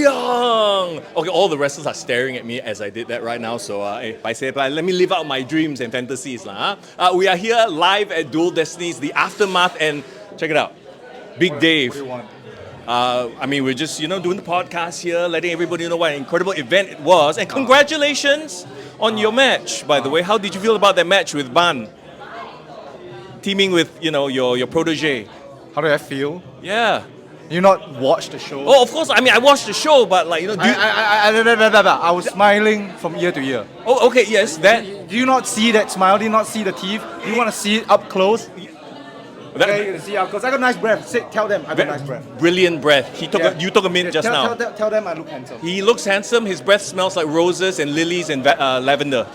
Young! Okay, all the wrestlers are staring at me as I did that right now, so let me live out my dreams and fantasies. We are here live at Dual Destinies, the aftermath, and check it out. Big Dave. What do you want? We're just, doing the podcast here, letting everybody know what an incredible event it was. And congratulations on your match, by the way. How did you feel about that match with Ban? Teaming with, your protege. How do I feel? Yeah. You not watch the show? Oh, of course. I watched the show, but I was smiling from ear to ear. Oh, okay, yes, that. Do you not see that smile? Do you not see the teeth? Do you want to see it up close? Okay, you can see up close. I got nice breath. Tell them I got nice breath. Brilliant breath. You took a mint just now. Tell them I look handsome. He looks handsome. His breath smells like roses and lilies and lavender.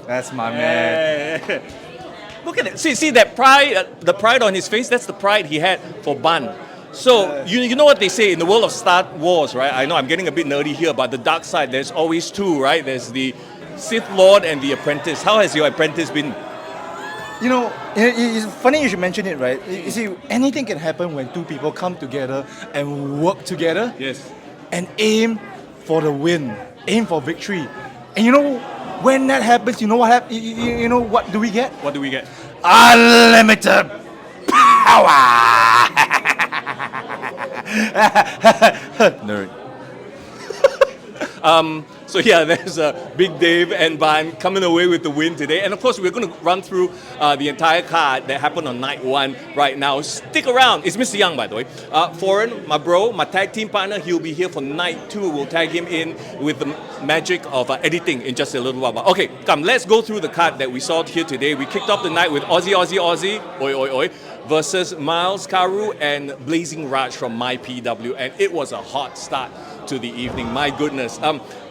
That's my man. Look at it. See that pride, the pride on his face. That's the pride he had for Ban. So you know what they say in the world of Star Wars, right? I know I'm getting a bit nerdy here, but the dark side, there's always two, right? There's the Sith Lord and the apprentice. How has your apprentice been? It's funny you should mention it, right? You see, anything can happen when two people come together and work together. Yes. And aim for the win, aim for victory. And when that happens, you know what happens? What do we get? What do we get? Unlimited power. Nerd. So yeah, there's Big Dave and Ban coming away with the win today. And of course, we're going to run through the entire card that happened on night one right now. Stick around. It's Mr. Young, by the way. Foreign, my bro, my tag team partner, he'll be here for night two. We'll tag him in with the magic of editing in just a little while. But okay, come, let's go through the card that we saw here today. We kicked off the night with Aussie, oi, oi, oi, versus Miles Karu and Blazing Raj from MyPW. And it was a hot start to the evening. My goodness.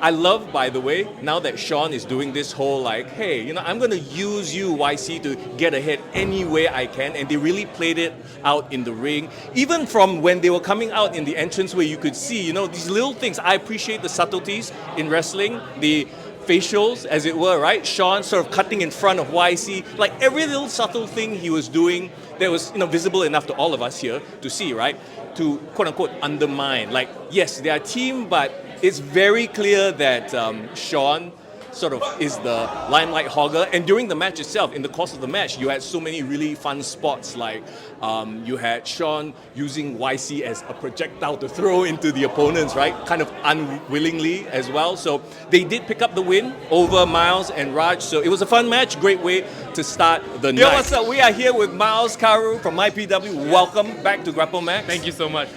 I love, by the way, now that Sean is doing this whole hey, I'm going to use you, YC, to get ahead any way I can. And they really played it out in the ring. Even from when they were coming out in the entranceway, you could see, these little things. I appreciate the subtleties in wrestling, the facials, as it were, right? Sean sort of cutting in front of YC. Like every little subtle thing he was doing that was, visible enough to all of us here to see, right? To quote-unquote undermine. Yes, they are a team, but it's very clear that Sean sort of is the limelight hogger. And during the match itself, in the course of the match, you had so many really fun spots. You had Sean using YC as a projectile to throw into the opponents, right? Kind of unwillingly as well. So they did pick up the win over Miles and Raj. So it was a fun match. Great way to start the night. Yo, what's up? We are here with Miles Karu from MyPW. Welcome back to Grapplemax. Thank you so much.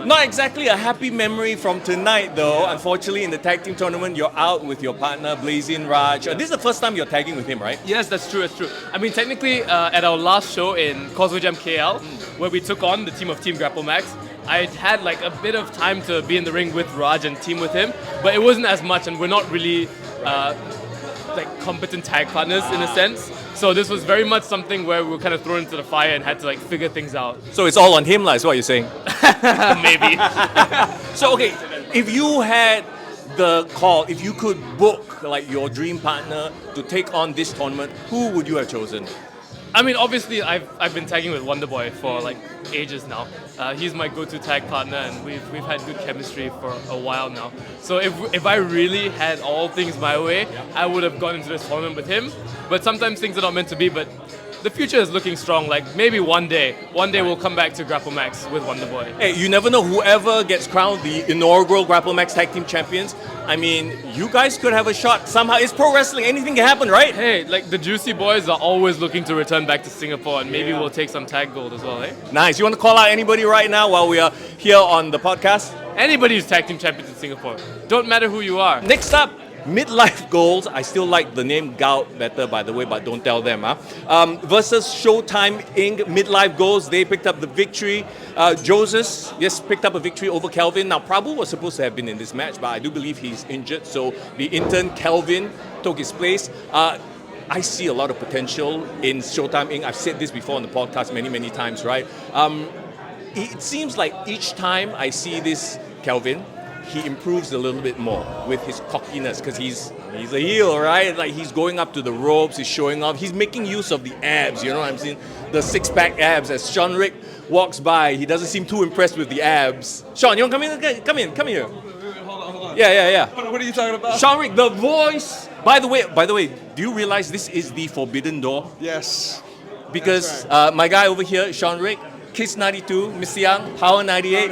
Not exactly a happy memory from tonight, though. Unfortunately, in the tag team tournament, you're out with your partner, Blazing Raj. This is the first time you're tagging with him, right? Yes, that's true. Technically, at our last show in Causeway Jam KL, where we took on the team of Team Grapplemax, I had a bit of time to be in the ring with Raj and team with him, but it wasn't as much, and we're not really competent tag partners in a sense. So this was very much something where we were kind of thrown into the fire and had to figure things out. So it's all on him, is what you're saying? Maybe. So okay, if you had the call, if you could book your dream partner to take on this tournament, who would you have chosen? Obviously, I've been tagging with Wonderboy for ages now. He's my go-to tag partner, and we've had good chemistry for a while now. So if I really had all things my way, I would have gone into this tournament with him. But sometimes things are not meant to be. But the future is looking strong. Maybe one day we'll come back to Grapplemax with Wonderboy. Hey, you never know. Whoever gets crowned the inaugural Grapplemax Tag Team Champions, you guys could have a shot somehow. It's pro wrestling. Anything can happen, right? Hey, the Juicy Boys are always looking to return back to Singapore, and maybe we'll take some tag gold as well, eh? Nice. You want to call out anybody right now while we are here on the podcast? Anybody who's tag team champions in Singapore. Don't matter who you are. Next up, Midlife Goals. I still like the name Gout better, by the way, but don't tell them. Versus Showtime Inc. Midlife Goals. They picked up the victory. Joseph, yes, picked up a victory over Kelvin. Now, Prabhu was supposed to have been in this match, but I do believe he's injured. So the intern Kelvin took his place. I see a lot of potential in Showtime Inc. I've said this before on the podcast many times, right? It seems like each time I see this Kelvin, he improves a little bit more with his cockiness because he's a heel, right? He's going up to the ropes, he's showing off, he's making use of the abs, you know what I'm saying? The six-pack abs. As Sean Rick walks by, he doesn't seem too impressed with the abs. Sean, you want to come in? Come here. Yeah. What are you talking about? Sean Rick, the voice. By the way, do you realize this is the forbidden door? Yes. Because That's my guy over here, Sean Rick, Kiss 92, Mr. Young, Power 98.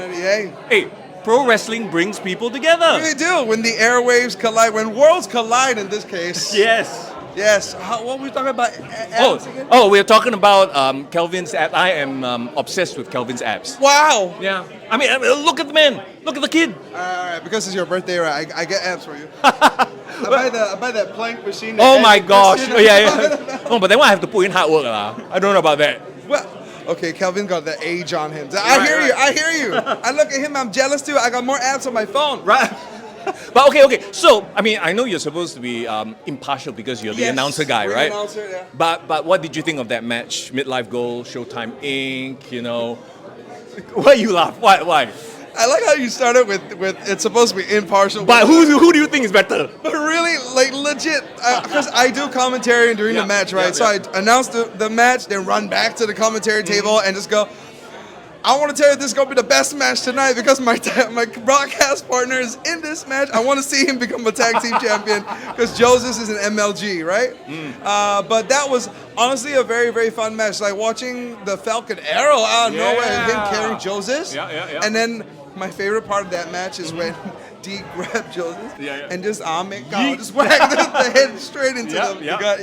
Hey, pro wrestling brings people together. Really do. When the airwaves collide, when worlds collide in this case. Yes. Yes. What were we talking about? Abs again? Oh, we're talking about Kelvin's abs. I am obsessed with Kelvin's abs. Wow. Yeah. I mean, look at the man. Look at the kid. All right, because it's your birthday, right? I get abs for you. I buy that plank machine. Oh my gosh. Oh, yeah. Oh, but then I have to put in hard work. I don't know about that. Well, okay, Kelvin got the age on him. I hear you. I look at him, I'm jealous too. I got more abs on my phone. Right. But okay. So, I mean, I know you're supposed to be impartial because you're the announcer guy, ring right? Announcer, yeah. But what did you think of that match? Midlife Goal, Showtime Inc., you know? Why you laugh? Why? I like how you started with it's supposed to be impartial. But who do you think is better? But really, like legit, because I do commentary during the match, right? So I announce the match, then run back to the commentary table and just go, I want to tell you this is going to be the best match tonight because my broadcast partner is in this match. I want to see him become a tag team champion because Joseph is an MLG, right? But that was honestly a very, very fun match. Like watching the Falcon Arrow out of nowhere and him carrying Joseph. And then my favorite part of that match is when D grabbed Joseph and just just whacked the head straight into the gut.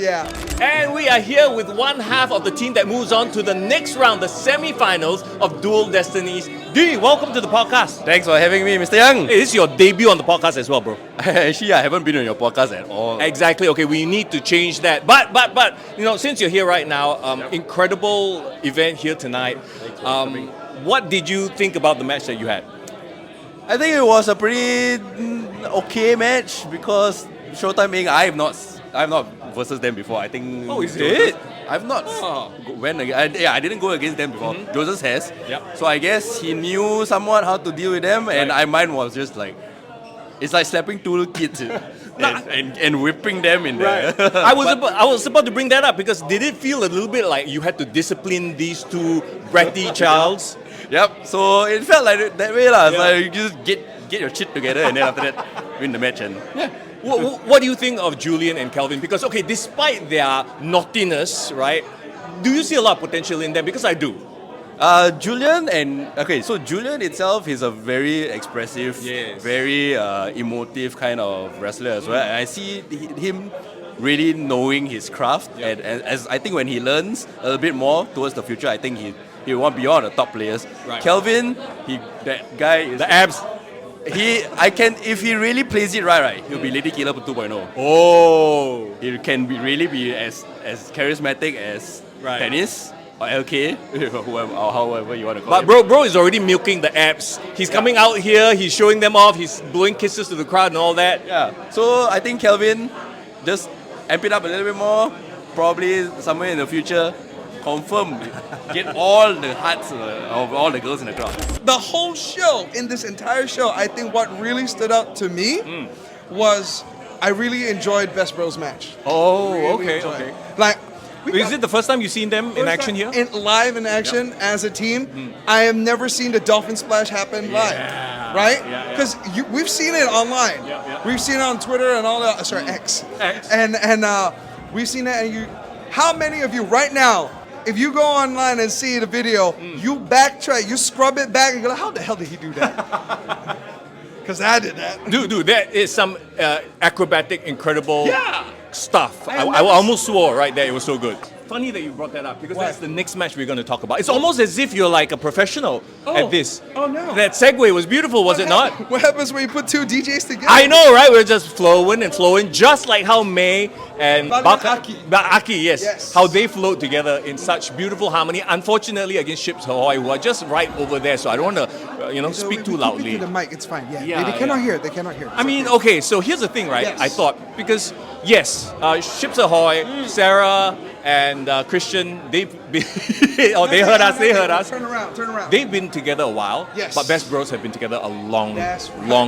And we are here with one half of the team that moves on to the next round, the semi-finals of Dual Destinies. D, welcome to the podcast. Thanks for having me, Mr. Young. Hey, this is your debut on the podcast as well, bro. Actually, I haven't been on your podcast at all. Exactly. Okay, we need to change that. But you know, since you're here right now, incredible event here tonight. What did you think about the match that you had? I think it was a pretty okay match because Showtime Inc. I have not versus them before. I think. Oh, is it? I've not went again. I didn't go against them before. Joseph has. Yep. So I guess he knew somewhat how to deal with them, and mine was just like, it's like slapping two kids and whipping them in there. I was about to bring that up because did it feel a little bit like you had to discipline these two bratty childs? Yep. So it felt like that way, lah. It's like you just get your shit together, and then after that, win the match. And What do you think of Julian and Kelvin? Because okay, despite their naughtiness, right? Do you see a lot of potential in them? Because I do. Julian Julian itself is a very expressive, very emotive kind of wrestler as well. And I see him really knowing his craft, and as I think when he learns a little bit more towards the future, I think he will want beyond the top players. Right. Kelvin, that guy is the abs. If he really plays it right, he'll be Lady Killer 2.0. Oh, he can really be as charismatic as Dennis. Or LK, whoever, or however you want to call it. But bro is already milking the abs. He's coming out here, he's showing them off, he's blowing kisses to the crowd and all that. Yeah. So I think Kelvin, just amp it up a little bit more. Probably somewhere in the future, confirm, get all the hearts of all the girls in the crowd. The whole show, in this entire show, I think what really stood out to me was I really enjoyed Best Bros match. Oh, really okay. Like, is it the first time you've seen them in action here? Live in action as a team. I have never seen the Dolphin Splash happen live, right? Because we've seen it online. We've seen it on Twitter and all that. Sorry, X. And we've seen it. And how many of you right now, if you go online and see the video, you backtrack, you scrub it back and go, how the hell did he do that? Because I did that. Dude, that is some acrobatic, incredible stuff. I almost swore right there. It was so good. Funny that you brought that up because that's the next match we're going to talk about. It's almost as if you're like a professional at this. Oh no! That segue was beautiful, was it not? What happens when you put two DJs together? I know, right? We're just flowing, just like how May and Aki, yes, how they flowed together in such beautiful harmony. Unfortunately, against Ships Ahoy, who are just right over there, so I don't want to, speak too loudly. To the mic, it's fine. They cannot hear. They cannot hear. I mean, okay. So here's the thing, right? I thought because Ships Ahoy, Sarah and Christian, they've been they heard us. Turn around. They've been together a while, but Best Bros have been together a long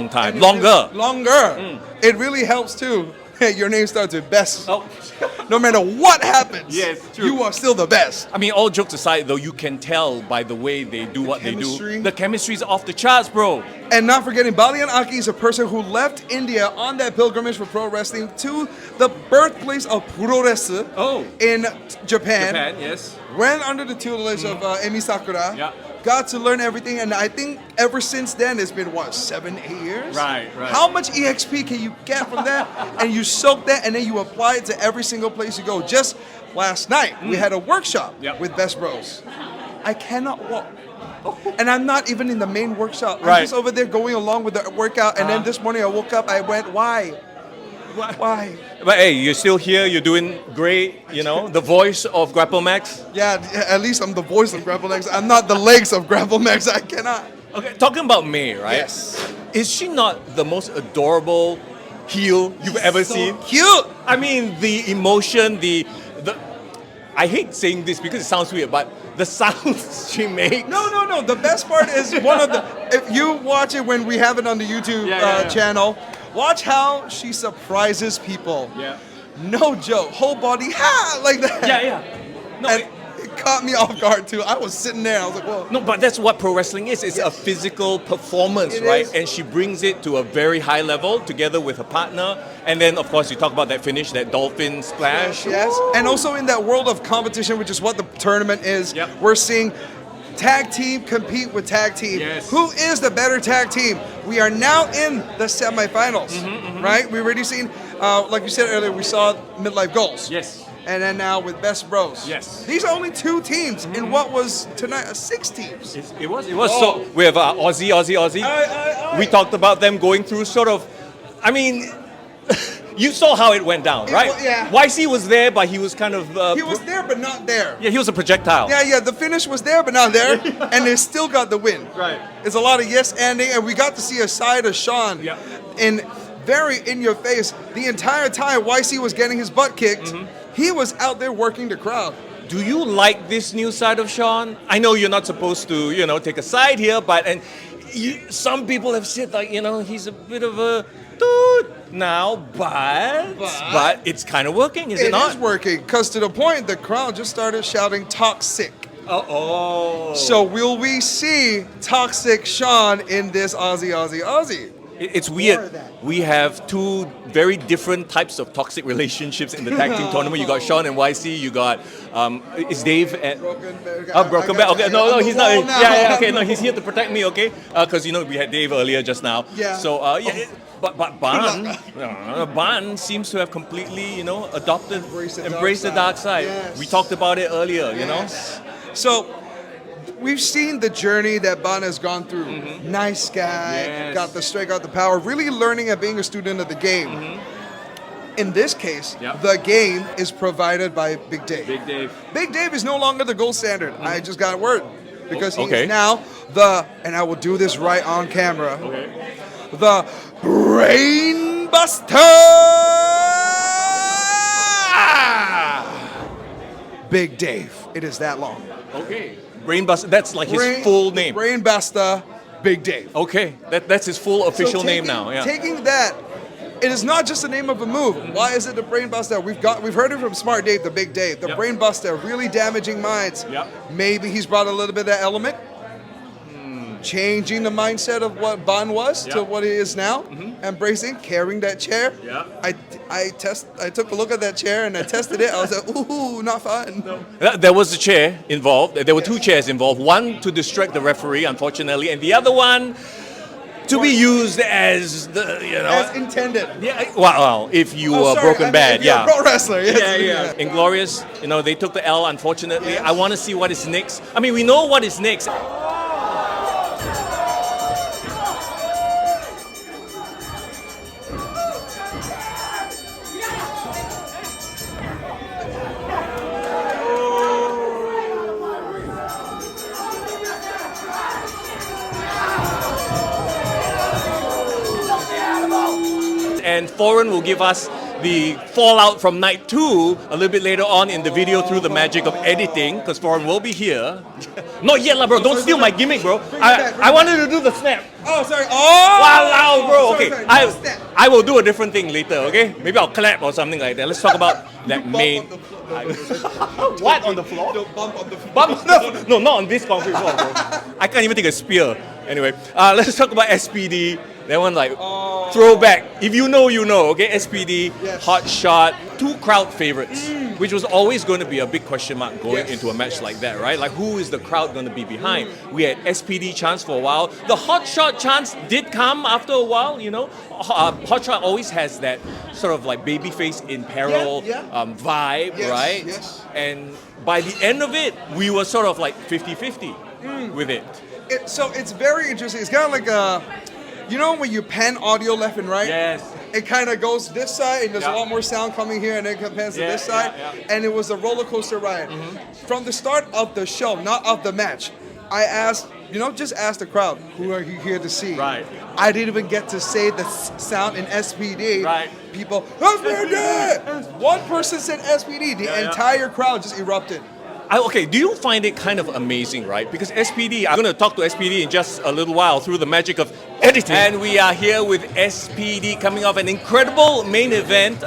time. And Longer. It really helps too. your name starts with best. Oh. No matter what happens, Yes, true. you are still the best. I mean, all jokes aside, though, you can tell by the way they do what they chemistry. do. The chemistry's off the charts, bro. And not forgetting, Balian Aki is a person who left India on that pilgrimage for pro wrestling to the birthplace of Puroresu in Japan. Japan, yes. Went under the tutelage of Emi Sakura. Yeah. Got to learn everything, and I think ever since then it's been what, 7-8 years? Right. How much EXP can you get from that? And you soak that, and then you apply it to every single place you go. Just last night we had a workshop with Best Bros. I cannot walk. And I'm not even in the main workshop. I'm Right. just over there going along with the workout. And then this morning I woke up, I went, why? Why? But hey, you're still here. You're doing great. You know, the voice of Grapplemax. Yeah, at least I'm the voice of Grapplemax. I'm not the legs of Grapplemax. I cannot. Okay, talking about May, right? Yes. Is she not the most adorable heel you've ever seen? Cute. I mean, the emotion, the. I hate saying this because it sounds weird, but the sounds she makes. No. The best part is one of the. If you watch it when we have it on the YouTube channel, watch how she surprises people. Yeah. No joke. Whole body, ha, like that. Yeah. No, And it caught me off guard too. I was sitting there. I was like, whoa. no, but that's what pro wrestling is. It's a physical performance, It right? is. And she brings it to a very high level together with her partner. And then, of course, you talk about that finish, that dolphin splash. Yes. And also in that world of competition, which is what the tournament is, Yep. we're seeing tag team compete with tag team. Yes. Who is the better tag team? We are now in the semifinals, right? We've already seen, like you said earlier, we saw Midlife Goals. Yes. And then now with Best Bros. Yes. These are only 2 teams in what was tonight 6 teams. It was. So we have Aussie. We talked about them going through sort of, I mean, you saw how it went down, right? Yeah. YC was there, but he was kind of. He was there, but not there. Yeah, he was a projectile. Yeah, the finish was there, but not there, and they still got the win. Right. It's a lot of yes-anding, and we got to see a side of Sean in very in your face. The entire time YC was getting his butt kicked, he was out there working the crowd. Do you like this new side of Sean? I know you're not supposed to, take a side here, but some people have said like, he's a bit of a dude now, but it's kind of working, is it not? It is working, because to the point the crowd just started shouting toxic. Oh. So will we see toxic Sean in this Aussie? It's weird. We have 2 very different types of toxic relationships in the tag team tournament. You got Sean and YC. You got is Dave and Broken Bear. Okay, no, he's not. Yeah, okay, no, he's here to protect me. Okay, because we had Dave earlier just now. Yeah. So but Ban seems to have completely adopted, embraced the dark side. Yes. We talked about it earlier. So we've seen the journey that Ban has gone through. Nice guy, Yes. got the strength, got the power, really learning and being a student of the game. In this case, the game is provided by Big Dave. Big Dave is no longer the gold standard. I just got word. Because he is now and I will do this right on camera, the Brain Buster! Big Dave. It is that long. Okay. Brainbuster. That's like his full name. Brain Buster, Big Dave. Okay. That's his full official So name now. Yeah. Taking that, it is not just the name of a move. Why is it the Brain Buster? We've heard it from Smart Dave, the Big Dave. The Brain Buster, really damaging minds. Maybe he's brought a little bit of that element. Changing the mindset of what Ban was to what he is now. Embracing, carrying that chair. I took a look at that chair and I tested it. I was like, ooh, not fun. There was a chair involved. There were 2 chairs involved. One to distract the referee, unfortunately, and the other one to be used as as intended. Yeah. Well, if you were sorry, broken I mean, bad, if you're a pro wrestler. Yes. Yeah. Inglorious, they took the L, unfortunately. I want to see what is next. I mean, we know what is next. And Foreign will give us the fallout from night 2 a little bit later on in the video through the magic of editing, because Foreign will be here. Not yet, bro. Don't steal my gimmick, bro. I wanted to do the snap. Oh, sorry. Oh! Wow, bro. Sorry, Okay, sorry. No snap. I will do a different thing later. Okay, maybe I'll clap or something like that. Let's talk about that main. What on the floor? Don't bump on the floor. Bump? No, not on this concrete floor, bro. I can't even take a spear. Anyway, let's talk about SPD. That one like throwback. If you know, you know. Okay, SPD, Yes. Hot Shot, two crowd favorites, which was always going to be a big question mark going Yes. into a match like that, right? Like who is the crowd going to be behind? We had SPD chance for a while. The Hot Shot chance did come after a while. You know, Hot Shot always has that sort of like babyface in peril Yeah, vibe, Yes, right? yes. And by the end of it, we were sort of like 50-50 with it. So it's very interesting. It's kind of like you know when you pan audio left and right? Yes. It kind of goes this side and there's Yeah. a lot more sound coming here and then it pans to Yeah, this side. yeah. And it was a roller coaster ride. From the start of the show, not of the match, I asked, just ask the crowd, who are you here to see? Right. I didn't even get to say the sound in SPD. Right. People, SPD! One person said SPD. The Yeah, yeah. entire crowd just erupted. Okay, do you find it kind of amazing, right? Because SPD, I'm going to talk to SPD in just a little while through the magic of editing. And we are here with SPD coming off an incredible main event.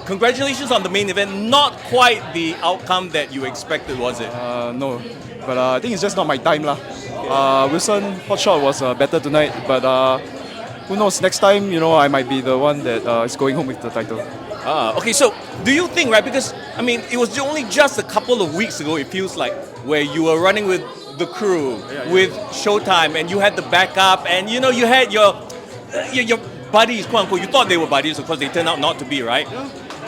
Congratulations on the main event. Not quite the outcome that you expected, was it? No, but I think it's just not my time lah. Wilson Hotshot was better tonight, but who knows? Next time, I might be the one that is going home with the title. Okay, so do you think, right? Because I mean, it was only just a couple of weeks ago. It feels like where you were running with the crew, with Showtime, and you had the backup, and you had your buddies, quote unquote. You thought they were buddies, of course, they turned out not to be, right?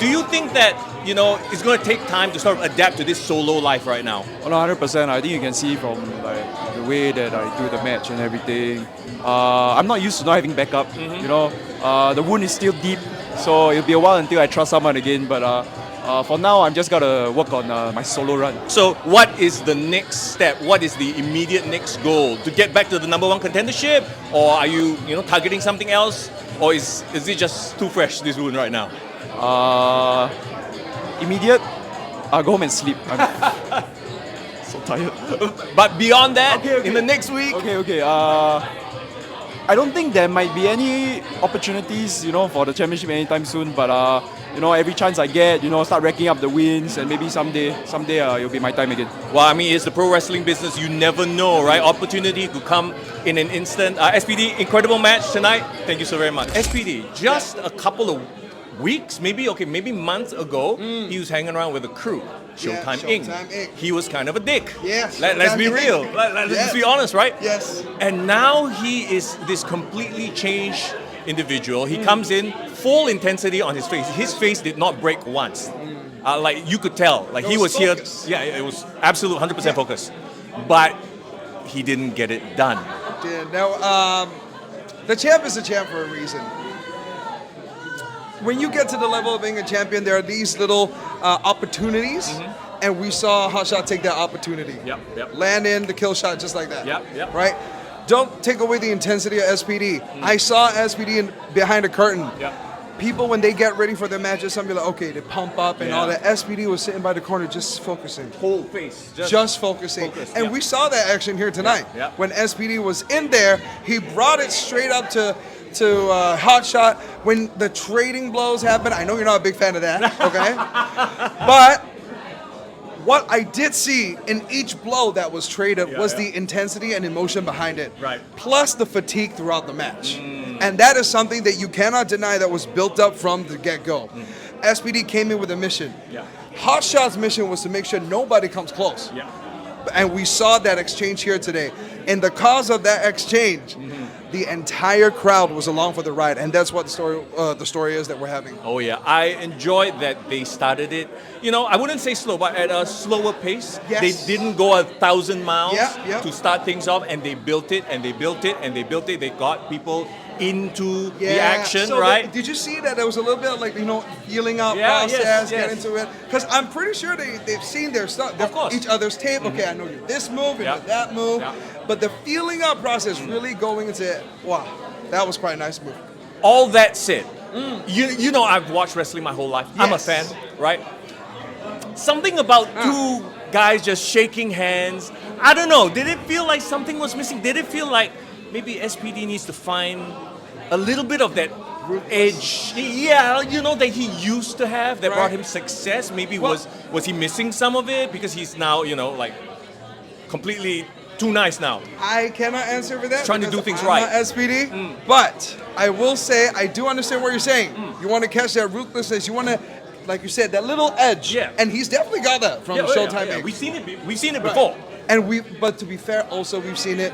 Do you think that it's going to take time to sort of adapt to this solo life right now? 100%. I think you can see from like the way that I do the match and everything. I'm not used to not having backup. The wound is still deep, so it'll be a while until I trust someone again. But for now, I'm just gotta work on my solo run. So, what is the next step? What is the immediate next goal? To get back to the number one contendership, or are you targeting something else, or is it just too fresh, this wound right now? Immediate, I'll go home and sleep. I'm so tired. But beyond that, Okay. in the next week, Okay. I don't think there might be any opportunities, for the championship anytime soon. But every chance I get, start racking up the wins, and maybe someday, it'll be my time again. well, I mean, it's the pro wrestling business. You never know, right? Opportunity could come in an instant. SPD, incredible match tonight. Thank you so very much. SPD, just a couple of weeks, maybe months ago, he was hanging around with the crew. Showtime Inc. Showtime Inc. He was kind of a dick. Yes, Let's be Showtime real. Inc. Let's Yes. just be honest, right? Yes. And now he is this completely changed individual. He comes in full intensity on his face. His face did not break once. Like you could tell, like It he was was here. focus. Yeah, it was absolute 100% focus, but he didn't get it done. Now, the champ is a champ for a reason. When you get to the level of being a champion, there are these little opportunities, and we saw Hotshot take that opportunity. Yep. Land in the kill shot just like that. Yep. Right? Don't take away the intensity of SPD. I saw SPD behind a curtain. Yep. People, when they get ready for their matches, some be like, okay, they pump up and Yeah. all that. SPD was sitting by the corner just focusing. Whole face, Just focusing. focus, And yeah. we saw that action here tonight. Yeah. When SPD was in there, he brought it straight up to Hotshot. When the trading blows happen, I know you're not a big fan of that, okay? But what I did see in each blow that was traded was the intensity and emotion behind it. Right. Plus the fatigue throughout the match. And that is something that you cannot deny that was built up from the get-go. SPD came in with a mission. Yeah. Hotshot's mission was to make sure nobody comes close. Yeah. And we saw that exchange here today. And the cause of that exchange, the entire crowd was along for the ride, and that's what the story is that we're having. Oh yeah, I enjoyed that they started it. I wouldn't say slow, but at a slower pace. Yes. They didn't go 1,000 miles Yeah. to start things off, and they built it, and they built it, and they built it. They got people into the action, So right? did you see that there was a little bit of like, feeling out Yeah, process, yes, get yes. into it? Because I'm pretty sure they've seen their stuff, Of course. each other's tape. Okay, I know you this move, you Yeah. know that move. Yeah. But the feeling out process really going into it, wow, that was quite a nice move. All that said, you know I've watched wrestling my whole life. I'm a Yes. fan, right? Something about two guys just shaking hands. I don't know. Did it feel like something was missing? Did it feel like maybe SPD needs to find a little bit of that edge, that he used to have that brought him success. Maybe was he missing some of it because he's now, like completely too nice now. I cannot answer for that. Trying to do things I'm right. Not SPD, but I will say I do understand what you're saying. You want to catch that ruthlessness. You want to, like you said, that little edge. Yeah. And he's definitely got that from Showtime. Yeah. We've seen it before. And but to be fair, also we've seen it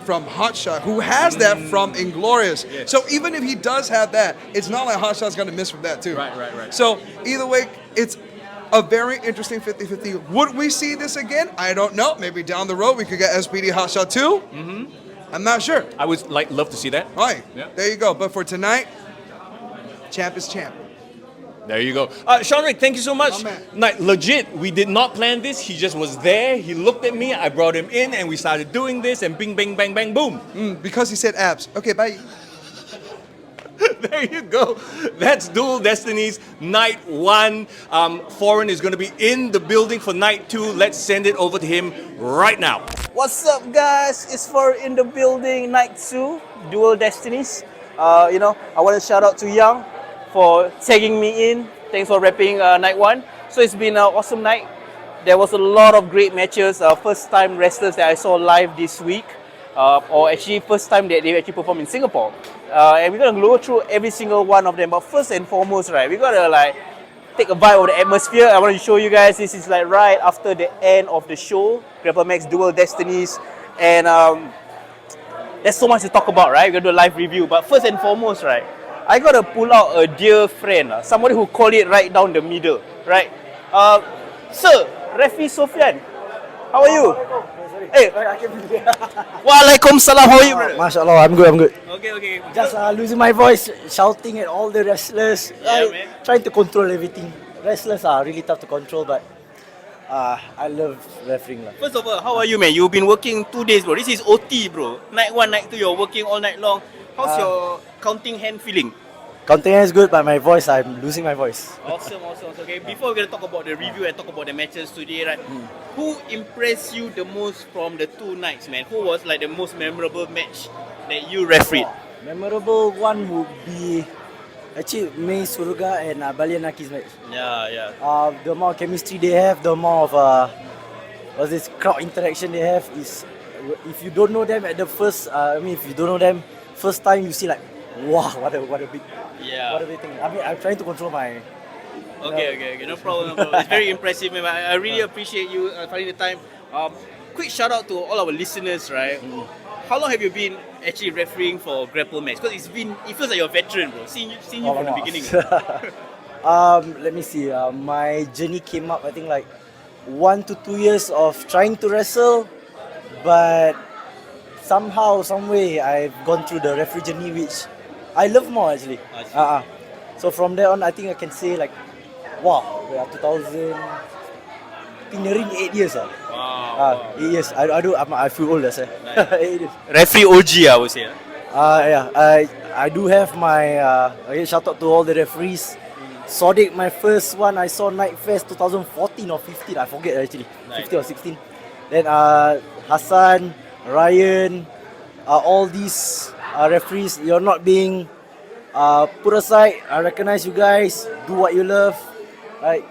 from Hotshot, who has that from Inglorious. Yes. So even if he does have that, it's not like Hotshot's going to miss with that too. Right. So either way, it's a very interesting 50-50. Would we see this again? I don't know. Maybe down the road we could get SPD Hotshot 2. I'm not sure. I would love to see that. All right, Yeah. there you go. But for tonight, champ is champ. There you go. Sean Rick, thank you so much. Oh, man. Like, legit, we did not plan this. He just was there. He looked at me. I brought him in, and we started doing this, and bing, bang, bang, bang, boom. Because he said abs. Okay, bye. There you go. That's Dual Destinies Night 1. Foreign is going to be in the building for Night 2. Let's send it over to him right now. What's up, guys? It's for in the building, Night 2, Dual Destinies. I want to shout out to Young for tagging me in. Thanks for repping Night 1. So it's been an awesome night. There was a lot of great matches. First time wrestlers that I saw live this week. Or actually first time that they actually performed in Singapore. And we're gonna go through every single one of them. But first and foremost, right, we gotta take a vibe of the atmosphere. I want to show you guys. This is right after the end of the show, Grapplemax Dual Destinies, and there's so much to talk about, right? We're gonna do a live review. But first and foremost, right, I gotta pull out a dear friend, somebody who called it right down the middle, right? Sir, Refi Sofian, how are you? Hey, Waalaikumsalam. How are you, brother? MashaAllah, I'm good. Okay. Just losing my voice, shouting at all the wrestlers. Yeah, man. Trying to control everything. Wrestlers are really tough to control, but I love refereeing. First of all, how are you, man? You've been working 2 days, bro. This is OT, bro. Night 1, night 2, you're working all night long. How's your counting hand feeling? Counting is good, but my voice, I'm losing my voice. Awesome. Okay, before we're gonna talk about the review and talk about the matches today, right? Who impressed you the most from the 2 nights, man? Who was the most memorable match that you refereed? Memorable one would be actually May Suruga and Balianaki's match. Yeah. The amount of chemistry they have, the amount of what's this crowd interaction they have is, if you don't know them at the first, if you don't know them first time, you see wow, what a big thing. I'm trying to control my. Okay, no problem. It's very impressive, man. I really appreciate you finding the time. Quick shout out to all our listeners, right? How long have you been actually refereeing for Grapplemax? Because it feels like you're a veteran, bro. Seeing you from the beginning. Let me see. My journey came up, I think 1 to 2 years of trying to wrestle, but somehow, some way, I've gone through the referee journey, which I love more actually. So from there on, I think I can say wow, we are 2000. Nearing 8 years. Wow. 8 years. I feel old, sir. Nice. 8 years. Referee OG, I would say. I do have my shout out to all the referees. Sodiq, my first one, I saw Night Fest 2014 or 15, I forget actually. Nice. 15 or 16. Then Hassan, Ryan, all these referees, you're not being put aside. I recognize you guys. Do what you love. Right?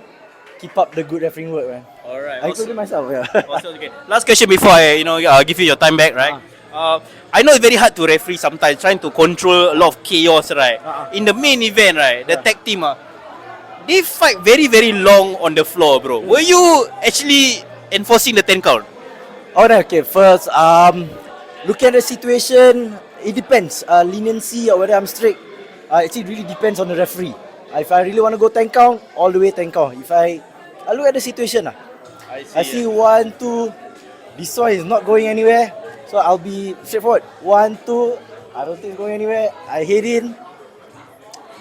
Keep up the good refereeing work, man. Alright. I told you myself, yeah. Also, okay. Last question before I give you your time back, right? I know it's very hard to referee sometimes, trying to control a lot of chaos, right? In the main event, right, the tag team, they fight very, very long on the floor, bro. Were you actually enforcing the 10 count? Alright, okay. First, looking at the situation, it depends. Leniency or whether I'm strict, it really depends on the referee. If I really want to go 10 count, all the way 10 count. If I look at the situation, I see 1, 2, this one is not going anywhere, so I'll be straightforward. 1, 2, I don't think it's going anywhere. I head in,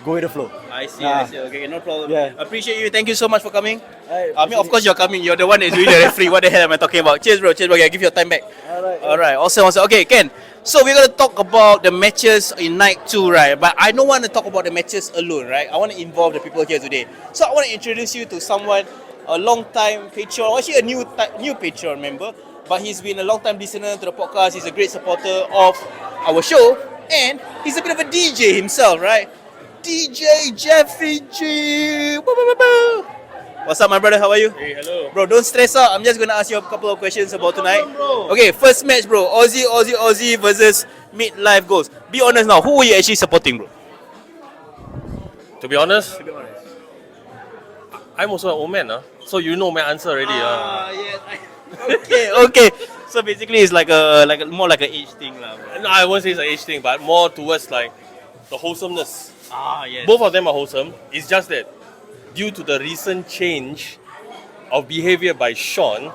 go with the flow. I see. Okay, no problem. Yeah. Appreciate you. Thank you so much for coming. I of course you're coming. You're the one that's doing the referee. What the hell am I talking about? Cheers, bro. Yeah, give your time back. Alright. Awesome. Okay, Ken. So we're going to talk about the matches in night 2, right? But I don't want to talk about the matches alone, right? I want to involve the people here today. So I want to introduce you to someone, a long time Patreon, or actually a new Patreon member. but he's been a long-time listener to the podcast. He's a great supporter of our show, and he's a bit of a DJ himself, right? DJ Jeffrey G. Woo, woo, woo, woo. What's up, my brother? How are you? Hey, hello. Bro, don't stress out. I'm just gonna ask you a couple of questions about tonight. Okay, first match, bro. Aussie versus Midlife Goals. Be honest now. Who were you actually supporting, bro? To be honest, I'm also an old man, so you know my answer already. Yes. Okay. So basically, it's like a more like an age thing, lah. No, I won't say it's an age thing, but more towards like the wholesomeness. Yes. Both of them are wholesome. It's just that due to the recent change of behavior by Sean,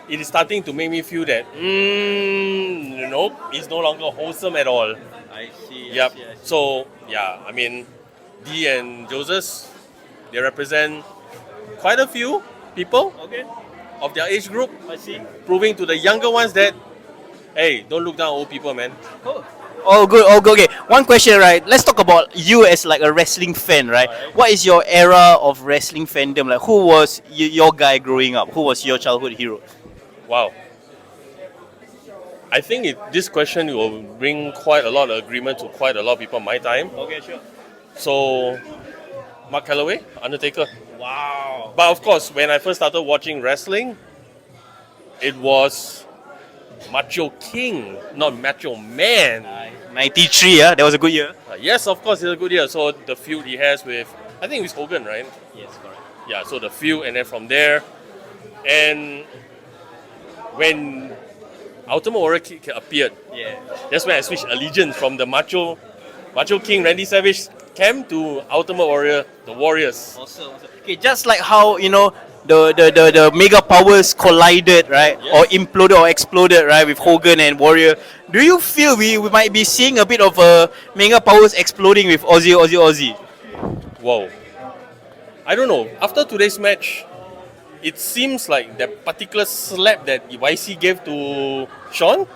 it is starting to make me feel that nope, it's no longer wholesome at all. I see. Yep. So yeah, I mean, D and Joseph, they represent quite a few people of their age group. I see. Proving to the younger ones that, hey, don't look down on old people, man. All good. Okay. One question, right? Let's talk about you as like a wrestling fan, right? What is your era of wrestling fandom? Like, who was your guy growing up? Who was your childhood hero? Wow. I think this question will bring quite a lot of agreement to quite a lot of people in my time. Okay, sure. So, Mark Calloway, Undertaker. Wow. But of course, when I first started watching wrestling, it was Macho King, not Macho Man. 93, yeah? That was a good year. Yes, of course, it's a good year. So the feud he has with, I think it was Hogan, right? Yes, correct. Yeah, so the feud, and then from there, and when Ultimate Warrior appeared, that's when I switched allegiance from the Macho King Randy Savage camp to Ultimate Warrior, the Warriors. Awesome. Okay, just like how, the mega powers collided, right? Yes. Or imploded or exploded, right, with Hogan and Warrior. Do you feel we might be seeing a bit of mega powers exploding with Aussie? Whoa. I don't know. After today's match, it seems like that particular slap that YC gave to Sean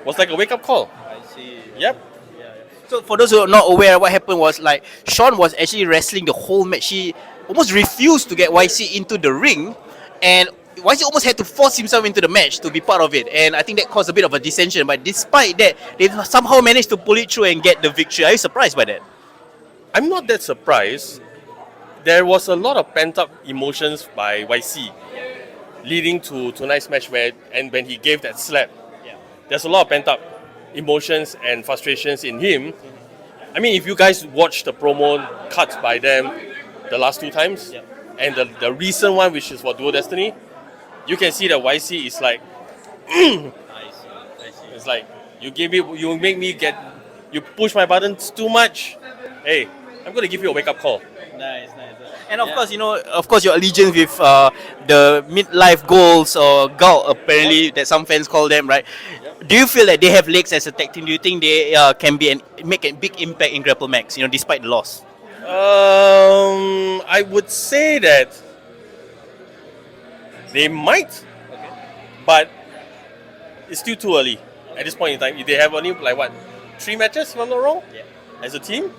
was like a wake-up call. I see. Yep. So for those who are not aware, what happened was like Sean was actually wrestling the whole match. He almost refused to get YC into the ring, and YC almost had to force himself into the match to be part of it. And I think that caused a bit of a dissension. But despite that, they somehow managed to pull it through and get the victory. Are you surprised by that? I'm not that surprised. There was a lot of pent-up emotions by YC leading to tonight's match when he gave that slap. There's a lot of pent-up emotions and frustrations in him. I mean, if you guys watch the promo cuts by them the last two times, and the recent one, which is for Dual Destiny, you can see that YC is like, I see. It's like, you make me you push my buttons too much. Hey, I'm going to give you a wake-up call. Nice. And of course, your allegiance with the midlife goals or GAL, apparently, that some fans call them, right? Do you feel that they have legs as a tag team? Do you think they can make a big impact in Grapplemax, despite the loss? I would say that they might, but it's still too early at this point in time. They have only 3 matches, if I'm not wrong, as a team.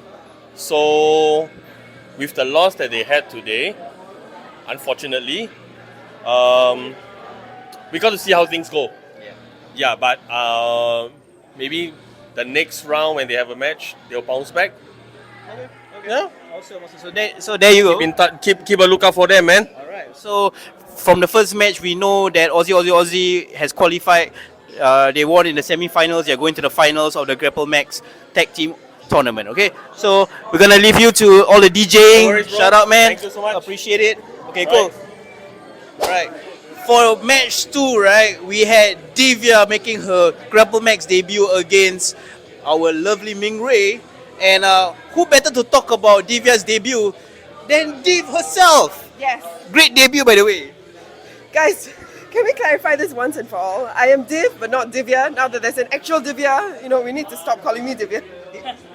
So with the loss that they had today, unfortunately, we got to see how things go. Yeah, but maybe the next round when they have a match, they'll bounce back. Okay. Yeah. Awesome. So there you go. Keep a lookout for them, man. All right. So from the first match, we know that Aussie has qualified. They won in the semi-finals. They're going to the finals of the Grapplemax tag team tournament. Okay. So we're gonna leave you to all the DJing. No worries, bro. Shout out, man. Thank you so much. Appreciate it. Okay, cool. All right. For match 2, right, we had Divya making her Grapplemax debut against our lovely Ming Ray. And who better to talk about Divya's debut than Div herself? Yes. Great debut, by the way. Guys, can we clarify this once and for all? I am Div, but not Divya. Now that there's an actual Divya, we need to stop calling me Divya.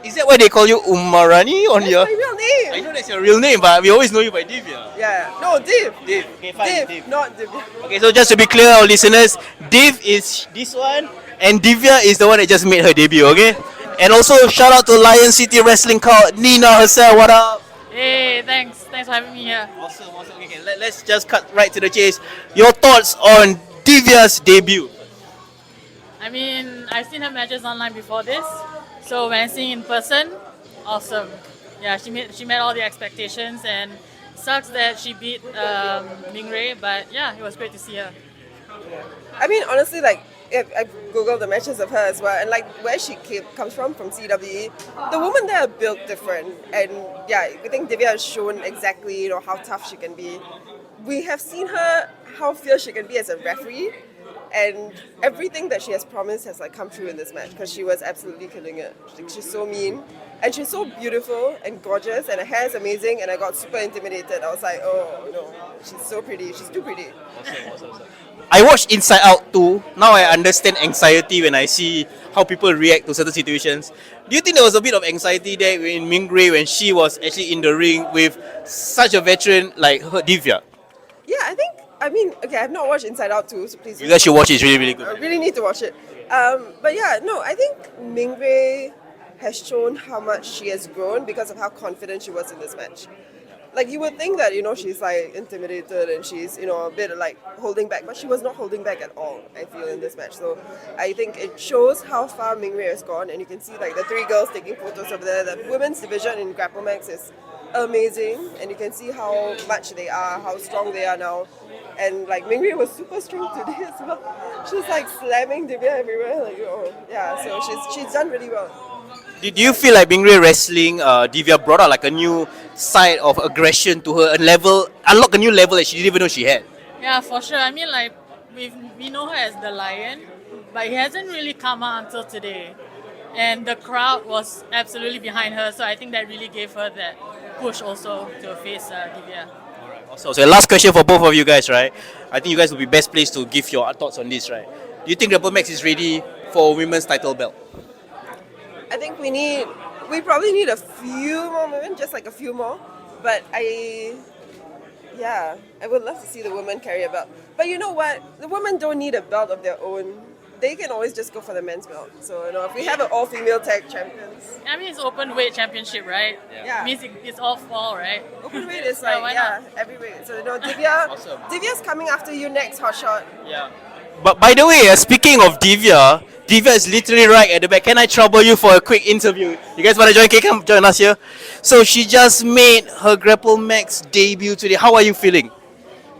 Is that why they call you Umarani on That's your... my real name. I know that's your real name, but we always know you by Divya. Yeah. No, Div. Div. Okay, fine. Div, not Divya. Okay, so just to be clear, our listeners, Div is this one, and Divya is the one that just made her debut, okay? And also, shout out to Lion City Wrestling Cult, Nina herself, what up? Hey, thanks for having me here. Awesome. Okay, let's just cut right to the chase. Your thoughts on Divya's debut? I mean, I've seen her matches online before this, so when seeing in person, awesome. Yeah, she met all the expectations, and sucks that she beat Mingray, but yeah, it was great to see her. I mean, honestly, like, I've googled the matches of her as well, and like where she comes from CWE, the women there are built different, and yeah, I think Divya has shown exactly how tough she can be. We have seen her how fierce she can be as a referee, and everything that she has promised has like come true in this match because she was absolutely killing it. She's so mean, and she's so beautiful and gorgeous, and her hair is amazing, and I got super intimidated. I was like, oh no, she's so pretty, she's too pretty. Awesome. I watched Inside Out too. Now I understand anxiety when I see how people react to certain situations. Do you think there was a bit of anxiety there in Mingray when she was actually in the ring with such a veteran like her, Divya? Yeah, I mean, okay, I've not watched Inside Out too, so please. You guys should watch it, it's really, really I good. really need to watch it. But yeah, no, I think Mingray has shown how much she has grown because of how confident she was in this match. Like, you would think that, she's like intimidated and she's, a bit like holding back, but she was not holding back at all, I feel, in this match. So I think it shows how far Mingray has gone, and you can see like the three girls taking photos over there. The women's division in Grapplemax is amazing, and you can see how much they are, how strong they are now. And like Mingray was super strong today as well. She's like slamming Divya everywhere, like, yeah, so she's done really well. Did you feel like Mingray wrestling, Divya brought out like a new side of aggression to her, unlock a new level that she didn't even know she had? Yeah, for sure. I mean, like, we know her as the Lion, but he hasn't really come out until today. And the crowd was absolutely behind her, so I think that really gave her that push also to face Divya. So last question for both of you guys, right? I think you guys will be best placed to give your thoughts on this, right? Do you think Grapplemax is ready for women's title belt? I think we probably need a few more women, just like a few more. But I would love to see the women carry a belt. But you know what? The women don't need a belt of their own. They can always just go for the men's belt. So, if we have an all-female tag champions. I mean, it's open weight championship, right? Yeah. Means it's all fall, right? Open weight is like, every weight. So, Divya, Awesome. Divya's coming after you next, Hotshot. Yeah. But by the way, speaking of Divya is literally right at the back. Can I trouble you for a quick interview? You guys want to join? Can you come join us here? So she just made her Grapplemax debut today. How are you feeling?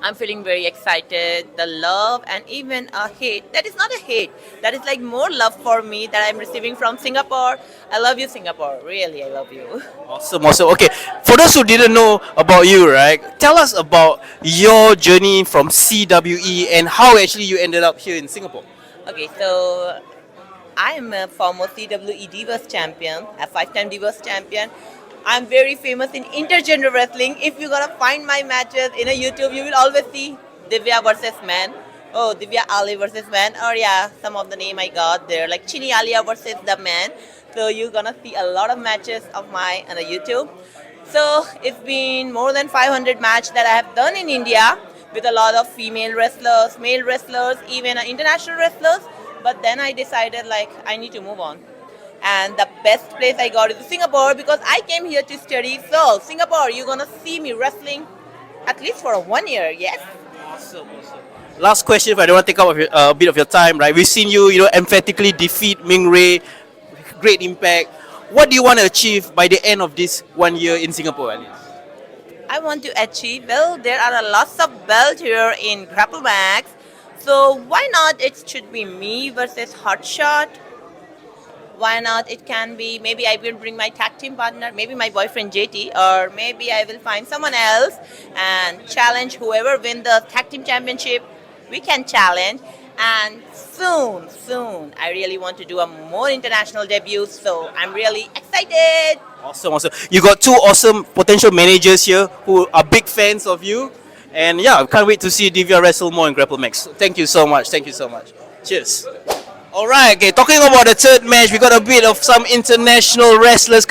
I'm feeling very excited. The love and even a hate. That is not a hate. That is like more love for me that I'm receiving from Singapore. I love you, Singapore. Really, I love you. Awesome. Okay, for those who didn't know about you, right? Tell us about your journey from CWE and how actually you ended up here in Singapore. Okay, so I am a former CWE Divas champion, a 5-time Divas champion. I'm very famous in intergender wrestling. If you're gonna find my matches in a YouTube, you will always see Divya versus man. Oh, Divya Ali versus man. Or yeah, some of the name I got there, like Chini Alia versus the man. So you're gonna see a lot of matches of mine on the YouTube. So it's been more than 500 matches that I have done in India with a lot of female wrestlers, male wrestlers, even international wrestlers. But then I decided like I need to move on. And the best place I got is Singapore because I came here to study. So Singapore, you're gonna see me wrestling at least for 1 year, yes? Awesome. Last question, if I don't want to take up a bit of your time, right? We've seen you, emphatically defeat Mingray, great impact. What do you want to achieve by the end of this 1 year in Singapore, at least? I want to achieve, well, there are a lots of belts here in Grapplemax. So why not it should be me versus Hotshot? Why not it can be, maybe I will bring my tag team partner, maybe my boyfriend JT, or maybe I will find someone else and challenge whoever win the tag team championship. We can challenge, and soon, I really want to do a more international debut, so I'm really excited. Awesome. You got two awesome potential managers here who are big fans of you. And yeah, I can't wait to see Divya wrestle more in Grapplemax. Thank you so much. Cheers. Alright, okay, talking about the third match, we got a bit of some international wrestlers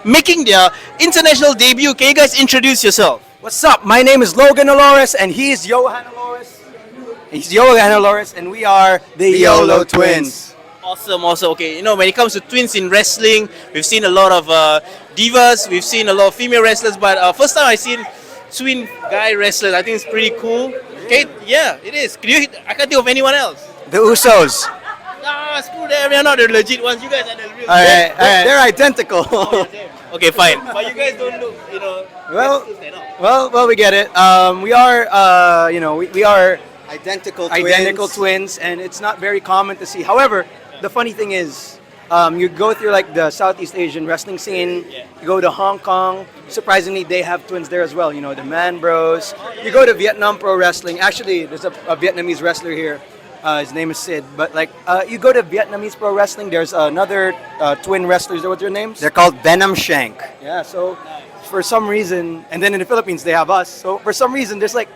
making their international debut. Can you guys introduce yourself? What's up? My name is Logan Alores, and he's Johan Alores. And we are the YOLO Twins. Awesome. Okay, when it comes to twins in wrestling, we've seen a lot of divas, we've seen a lot of female wrestlers, but first time I've seen twin guy wrestlers. I think it's pretty cool. Okay, yeah, it is. I can't think of anyone else. The Usos. Ah, screw them. They're not the legit ones. You guys are the real. Alright, they're identical. Okay, fine. But you guys don't look, well, we get it. We are, we are identical twins, and it's not very common to see. However, the funny thing is, you go through like the Southeast Asian wrestling scene. You go to Hong Kong. Surprisingly, they have twins there as well. You know, the Man Bros. You go to Vietnam Pro Wrestling. Actually, there's a Vietnamese wrestler here. His name is Sid. But like, you go to Vietnamese Pro Wrestling. There's another twin wrestlers. What's their names? They're called Venom Shank. Yeah. So for some reason, and then in the Philippines they have us. So for some reason, there's like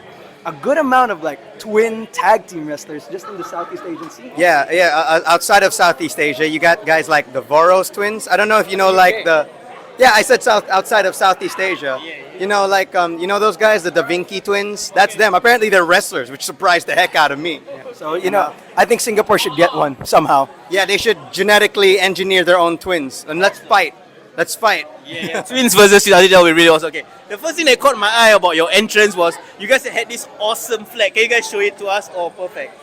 a good amount of like twin tag team wrestlers just in the Southeast Asian scene. Yeah. Outside of Southeast Asia, you got guys like the Voros twins. I don't know if you know like the. Yeah, I said outside of Southeast Asia. You know, like you know those guys, the Da Vinci twins. That's them. Apparently, they're wrestlers, which surprised the heck out of me. So you know, I think Singapore should get one somehow. Yeah, they should genetically engineer their own twins, and let's fight. Let's fight. Yeah. Twins versus twins. I think that will be really awesome. Okay. The first thing that caught my eye about your entrance was you guys had this awesome flag. Can you guys show it to us? Oh, perfect.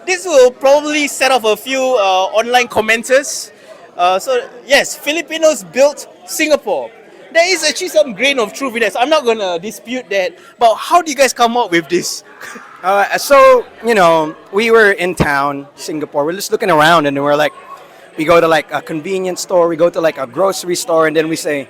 This will probably set off a few online commenters. So yes, Filipinos built Singapore. There is actually some grain of truth in that. So I'm not gonna dispute that. But how do you guys come up with this? So you know, we were in town, Singapore. We're just looking around, and we're like, we go to like a convenience store, we go to like a grocery store, and then we say,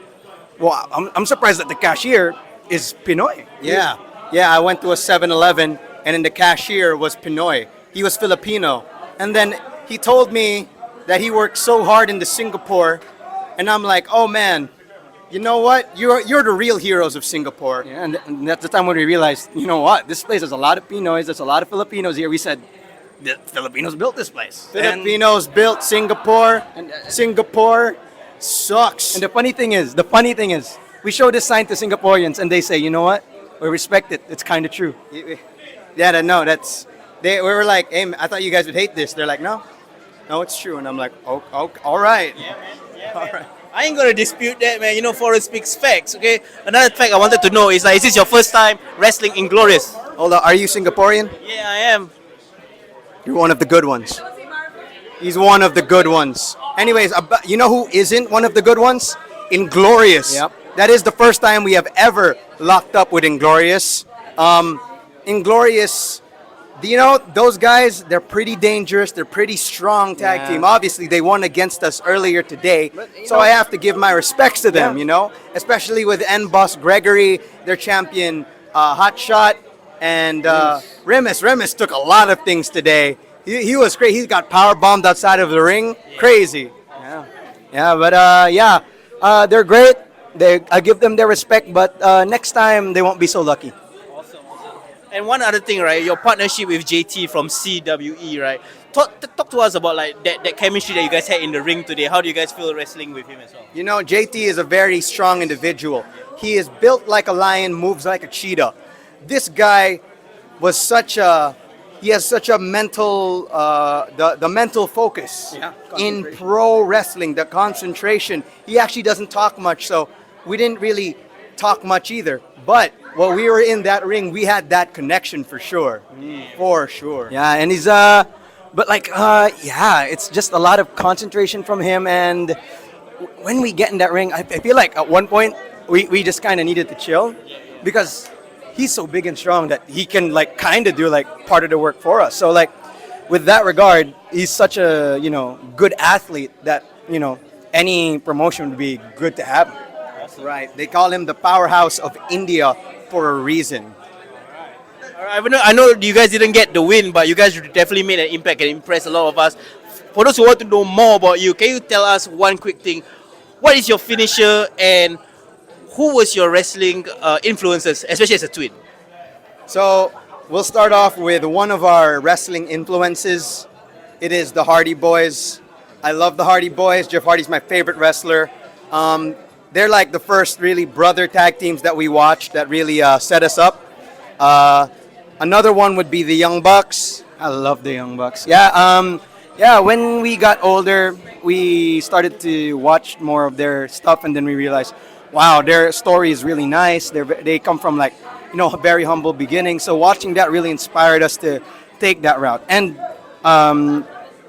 well, I'm surprised that the cashier is Pinoy. Yeah. I went to a 7-Eleven, and then the cashier was Pinoy. He was Filipino, and then he told me that he worked so hard in the Singapore, and I'm like, oh man, you know what? You're the real heroes of Singapore. Yeah, and that's the time when we realized, you know what? This place has a lot of Pinoys. There's a lot of Filipinos here. We said, the Filipinos built this place. Filipinos built Singapore, and Singapore sucks. And the funny thing is, we show this sign to Singaporeans, and they say, you know what? We respect it. It's kind of true. Yeah, no, we were like, hey, I thought you guys would hate this. They're like, no, it's true. And I'm like, oh all right. Yeah, man. All right. I ain't gonna dispute that, man. You know, Forrest speaks facts, okay? Another fact I wanted to know is like, is this your first time wrestling Inglorious? Hold on, are you Singaporean? Yeah, I am. You're one of the good ones. He's one of the good ones. Anyways, you know who isn't one of the good ones? Inglorious. Yep. That is the first time we have ever locked up with Inglorious. Inglorious, you know, those guys, they're pretty dangerous. They're pretty strong tag team. Obviously, they won against us earlier today. So I have to give my respects to them, you know, especially with N-Boss Gregory, their champion, Hot Shot, and Remus. Remus took a lot of things today. He was great. He got power bombed outside of the ring. Crazy. They're great. I give them their respect, but next time they won't be so lucky. Awesome. And one other thing, right? Your partnership with JT from CWE, right? Talk to us about like that chemistry that you guys had in the ring today. How do you guys feel wrestling with him as well? You know, JT is a very strong individual. He is built like a lion, moves like a cheetah. This guy was he has such a mental, the mental focus in pro wrestling, the concentration. He actually doesn't talk much, so we didn't really talk much either. But while we were in that ring, we had that connection for sure. For sure. Yeah, and he's, it's just a lot of concentration from him. And when we get in that ring, I feel like at one point, we just kind of needed to chill because he's so big and strong that he can like kind of do like part of the work for us. So like with that regard, he's such a, you know, good athlete that, you know, any promotion would be good to have him. Right. They call him the powerhouse of India for a reason. I know you guys didn't get the win, but you guys definitely made an impact and impressed a lot of us. For those who want to know more about you, can you tell us one quick thing? What is your finisher and who was your wrestling influences, especially as a twin? So we'll start off with one of our wrestling influences. It is the Hardy Boys. I love the Hardy Boys. Jeff Hardy's my favorite wrestler. They're like the first really brother tag teams that we watched that really set us up. Another one would be the Young Bucks. I love the Young Bucks. When we got older, we started to watch more of their stuff, and then we realized, wow, their story is really nice. They come from like, very humble beginning. So watching that really inspired us to take that route. And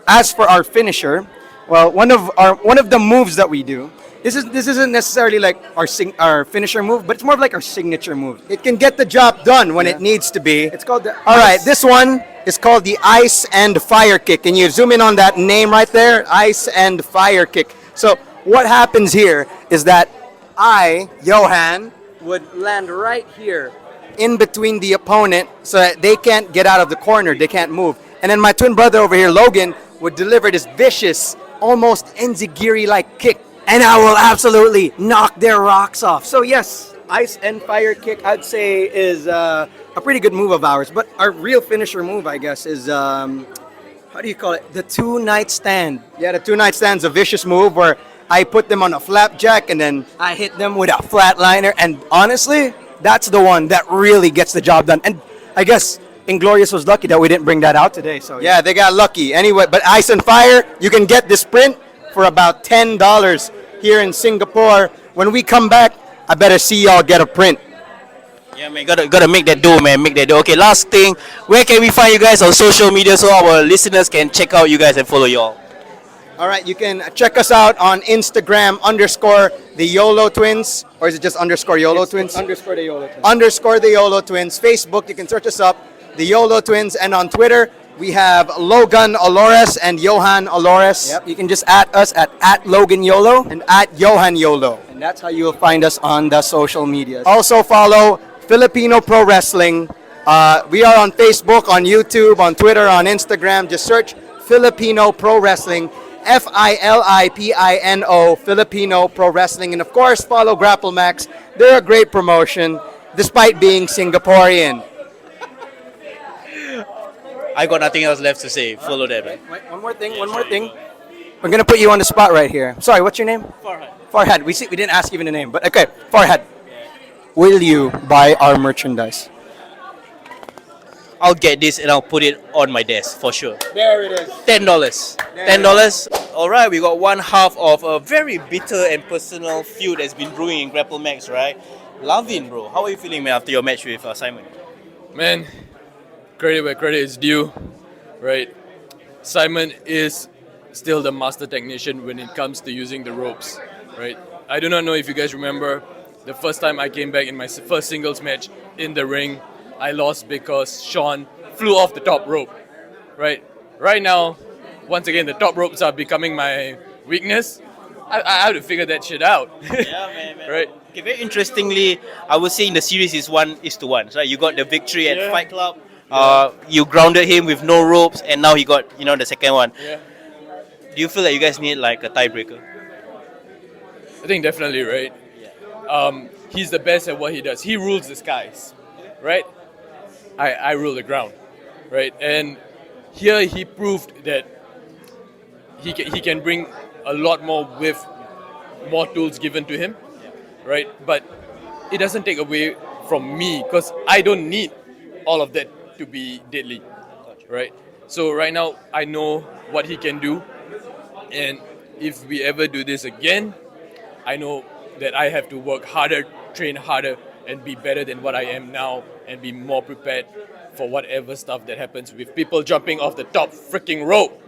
as for our finisher, well, one of the moves that we do. This isn't necessarily like our finisher move, but it's more of like our signature move. It can get the job done when it needs to be. It's called the. All right, this one is called the ice and fire kick. Can you zoom in on that name right there? Ice and fire kick. So what happens here is that I, Johan, would land right here in between the opponent so that they can't get out of the corner, they can't move. And then my twin brother over here, Logan, would deliver this vicious, almost enziguri-like kick. And I will absolutely knock their rocks off. So yes, ice and fire kick, I'd say, is a pretty good move of ours. But our real finisher move, I guess, is, how do you call it? The two-night stand. Yeah, the two-night stand's a vicious move where I put them on a flapjack and then I hit them with a flatliner. And honestly, that's the one that really gets the job done. And I guess Inglorious was lucky that we didn't bring that out today. So yeah, they got lucky. Anyway, but ice and fire, you can get this print for about $10 here in Singapore. When we come back, I better see y'all get a print. Yeah, man, gotta make that dough, man. Make that dough. Okay, last thing, where can we find you guys on social media so our listeners can check out you guys and follow y'all? All right, you can check us out on Instagram _ the YOLO Twins, or is it just _ YOLO Twins? _ the YOLO Twins. _ the YOLO Twins. Facebook, you can search us up, the YOLO Twins, and on Twitter, we have Logan Olores and Johan Olores. Yep, you can just at us at Logan YOLO and at Johan YOLO. And that's how you will find us on the social medias. Also follow Filipino Pro Wrestling. We are on Facebook, on YouTube, on Twitter, on Instagram. Just search Filipino Pro Wrestling. Filipino Filipino Pro Wrestling. And of course, follow Grapplemax. They're a great promotion, despite being Singaporean. I got nothing else left to say. Follow them, man. Wait, one more thing. We're gonna put you on the spot right here. Sorry, what's your name? Farhad. Farhad. We didn't ask even the name, but okay. Farhad, will you buy our merchandise? I'll get this and I'll put it on my desk for sure. There it is. $10. $10. All right, we got one half of a very bitter and personal feud that's been brewing in Grapplemax, right? Lavin, bro, how are you feeling, man, after your match with Simon? Man, credit where credit is due, right? Simon is still the master technician when it comes to using the ropes, right? I do not know if you guys remember the first time I came back in my first singles match in the ring, I lost because Sean flew off the top rope, right? Right now, once again, the top ropes are becoming my weakness. I have to figure that shit out. Yeah, man. Right? Okay, very interestingly, I would say in the series is 1:1. Right? You got the victory at Fight Club. You grounded him with no ropes, and now he got the second one. Yeah. Do you feel like you guys need like a tiebreaker? I think definitely, right? He's the best at what he does. He rules the skies, right? I rule the ground, right? And here he proved that he can bring a lot more with more tools given to him, right? But it doesn't take away from me because I don't need all of that to be deadly, right? So right now I know what he can do, and if we ever do this again, I know that I have to work harder, train harder, and be better than what I am now, and be more prepared for whatever stuff that happens with people jumping off the top freaking rope.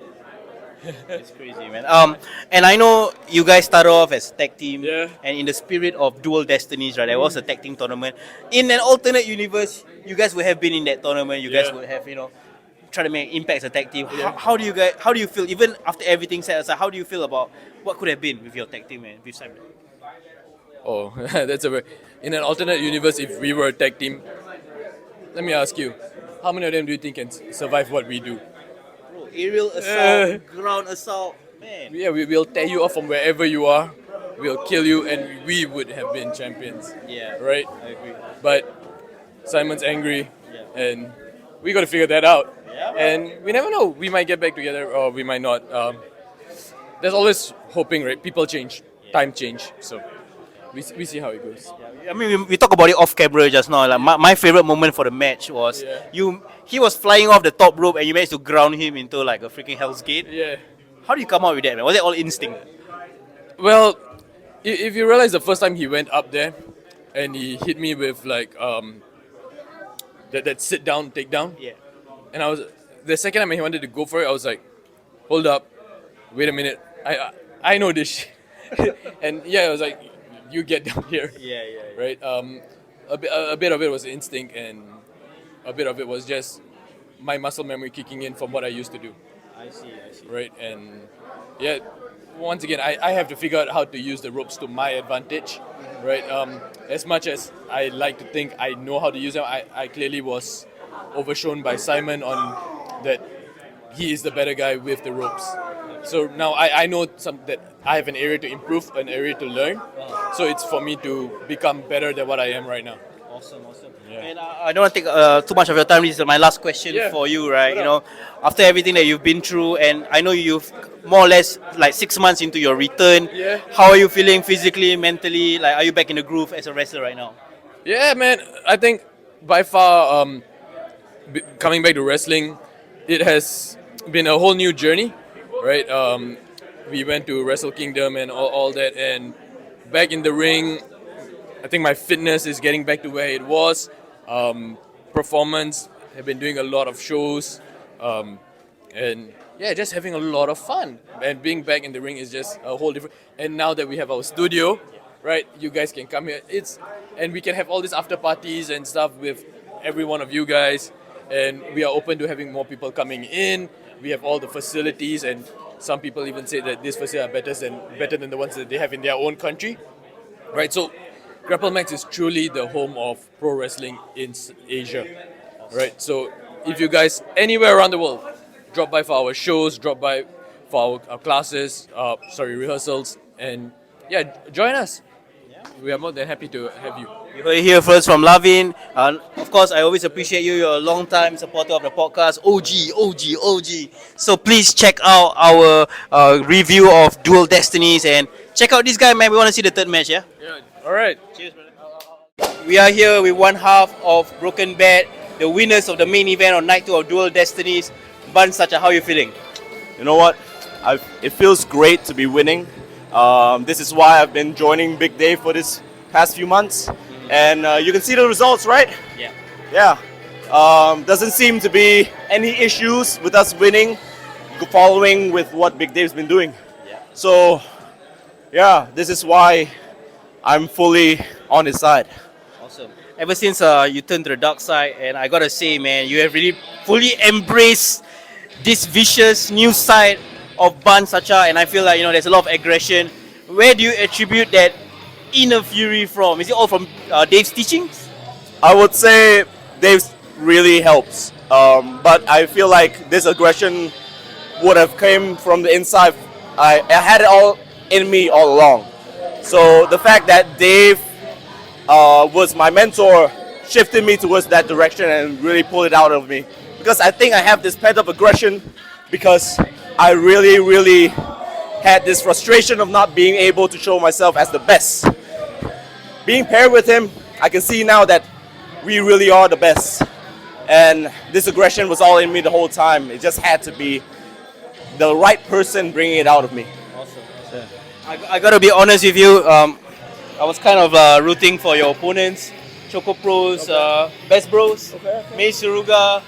It's crazy, man. And I know you guys started off as tag team, and in the spirit of dual destinies, right? There was a tag team tournament. In an alternate universe, you guys would have been in that tournament. You guys would have, try to make impact as a tag team. How do you feel, even after everything said aside? How do you feel about what could have been with your tag team and with Simon? Oh, that's in an alternate universe, if we were a tag team, let me ask you, how many of them do you think can survive what we do? Bro, aerial assault, ground assault, man. Yeah, we will tear you off from wherever you are. We'll kill you, and we would have been champions. Yeah, right. I agree. But Simon's angry, and we got to figure that out. Yeah, and we never know. We might get back together, or we might not. There's always hoping, right? People change, time change, so. We see how it goes. I mean, we talk about it off camera just now. Like my favorite moment for the match was he was flying off the top rope and you managed to ground him into like a freaking Hell's Gate. Yeah. How do you come out with that, man? Was that all instinct? Well, if you realize the first time he went up there and he hit me with like that sit down, take down. Yeah. And the second time he wanted to go for it, I was like, hold up, wait a minute, I know this shit. And yeah, I was like, you get down here. Yeah. Right? A bit of it was instinct, and a bit of it was just my muscle memory kicking in from what I used to do. I see. Right? And yeah, once again, I have to figure out how to use the ropes to my advantage. Right? As much as I like to think I know how to use them, I clearly was overshown by Simon on that he is the better guy with the ropes. So now I know that I have an area to improve, an area to learn. So it's for me to become better than what I am right now. Awesome. Yeah. And I don't want to take too much of your time. This is my last question for you, right? You know, after everything that you've been through, and I know you've more or less like 6 months into your return. Yeah. How are you feeling physically, mentally? Like, are you back in the groove as a wrestler right now? Yeah, man. I think by far, coming back to wrestling, it has been a whole new journey, right? We went to Wrestle Kingdom and all that, and back in the ring, I think my fitness is getting back to where it was. Performance, have been doing a lot of shows, and yeah, just having a lot of fun. And being back in the ring is just a whole different. And now that we have our studio, right, you guys can come here. And we can have all these after parties and stuff with every one of you guys. And we are open to having more people coming in. We have all the facilities, and some people even say that these facilities are better than the ones that they have in their own country, right? So Grapplemax is truly the home of pro wrestling in Asia, right? So if you guys anywhere around the world, drop by for our shows, drop by for our classes, rehearsals, and yeah, join us. We are more than happy to have you. You heard it here first from Lavin. Of course, I always appreciate you. You're a long-time supporter of the podcast. OG. So please check out our review of Dual Destinies and check out this guy, man. We want to see the third match, yeah? Yeah. All right. Cheers, brother. We are here with one half of Broken Bat, the winners of the main event on night 2 of Dual Destinies. Ban Sacha, how are you feeling? You know what? It feels great to be winning. This is why I've been joining Big Dave for this past few months. And you can see the results, right? Yeah. Yeah. Doesn't seem to be any issues with us winning, following with what Big Dave's been doing. Yeah. So, yeah, this is why I'm fully on his side. Awesome. Ever since you turned to the dark side, and I gotta say, man, you have really fully embraced this vicious new side of Ban Sacha, and I feel like, there's a lot of aggression. Where do you attribute that inner fury from? Is it all from Dave's teachings? I would say Dave really helps, but I feel like this aggression would have came from the inside. I had it all in me all along. So the fact that Dave was my mentor shifted me towards that direction and really pulled it out of me. Because I think I have this pent-up aggression because I really had this frustration of not being able to show myself as the best. Being paired with him, I can see now that we really are the best. And this aggression was all in me the whole time. It just had to be the right person bringing it out of me. Awesome. I gotta be honest with you. I was kind of rooting for your opponents, Choco Pros, Best Bros, Mei Suruga,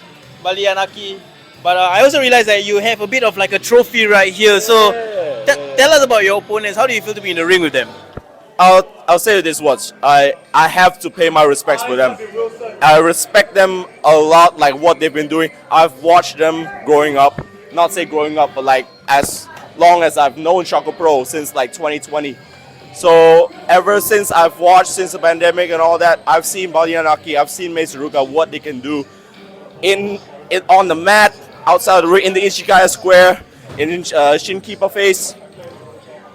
Balianaki. But I also realized that you have a bit of like a trophy right here. So tell us about your opponents. How do you feel to be in the ring with them? I'll say this once. I have to pay my respects for them. I respect them a lot, like what they've been doing. I've watched them growing up. Not say growing up, but like as long as I've known Choco Pro since like 2020. So ever since I've watched since the pandemic and all that, I've seen Balianaki, I've seen Mei Suruga, what they can do on the mat, outside the ring, in the Ishikaya Square, in Shinkipa Face.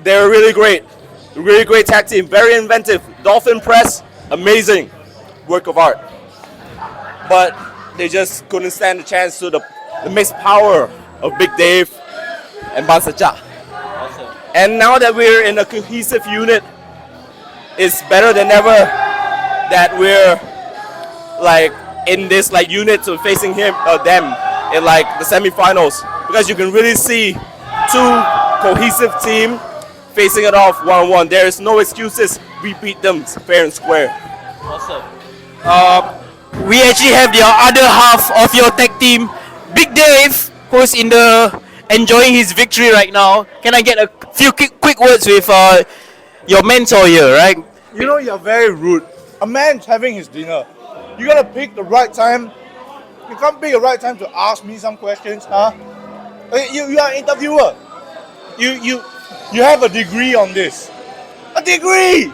They're really great tag team, very inventive. Dolphin press, amazing work of art. But they just couldn't stand the chance to the mixed power of Big Dave and Ban Sacha. Awesome. And now that we're in a cohesive unit, it's better than ever that we're like in this like unit to facing them in like the semifinals, because you can really see two cohesive team facing it off 1-on-1. There is no excuses. We beat them fair and square. Awesome. we actually have the other half of your tag team, Big Dave, who's enjoying his victory right now. Can I get a few quick words with your mentor here, right? You know, you're very rude. A man's having his dinner. You gotta pick the right time. You can't pick the right time to ask me some questions, huh? You are an interviewer. You have a degree on this. A degree!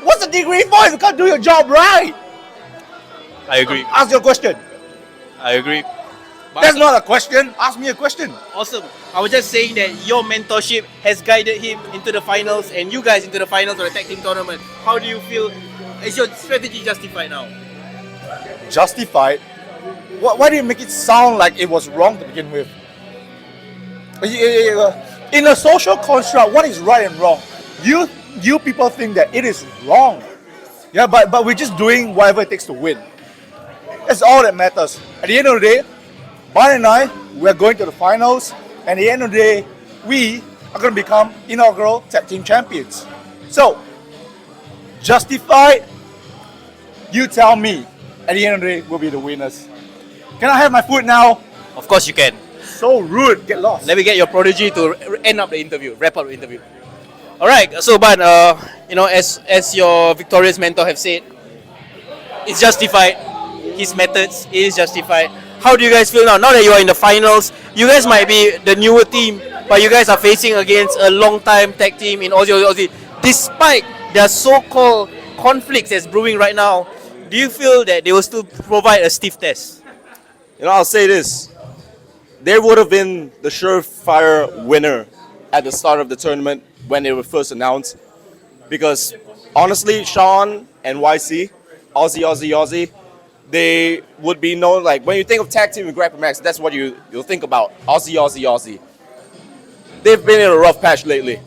What's a degree for if you can't do your job right? I agree. Ask your question. I agree. That's not a question. Ask me a question. Awesome. I was just saying that your mentorship has guided him into the finals and you guys into the finals of the tag team tournament. How do you feel? Is your strategy justified now? Justified? Why do you make it sound like it was wrong to begin with? In a social construct, what is right and wrong? You people think that it is wrong. Yeah, but we're just doing whatever it takes to win. That's all that matters. At the end of the day, Ban and I, we're going to the finals. And at the end of the day, we are going to become inaugural tag team champions. So, justified, you tell me. At the end of the day, we'll be the winners. Can I have my food now? Of course you can. So rude, get lost. Let me get your prodigy to end up the interview, wrap up the interview. Alright, so Ban, as your victorious mentor have said, it's justified. His methods is justified. How do you guys feel now? Now that you are in the finals, you guys might be the newer team, but you guys are facing against a long-time tag team in Aussie. Despite their so-called conflicts that's brewing right now, do you feel that they will still provide a stiff test? You know, I'll say this. They would have been the surefire winner at the start of the tournament when they were first announced. Because honestly, Sean and YC, Aussie, they would be known, like, when you think of tag team with Grapplemax, that's what you'll think about. Aussie. They've been in a rough patch lately.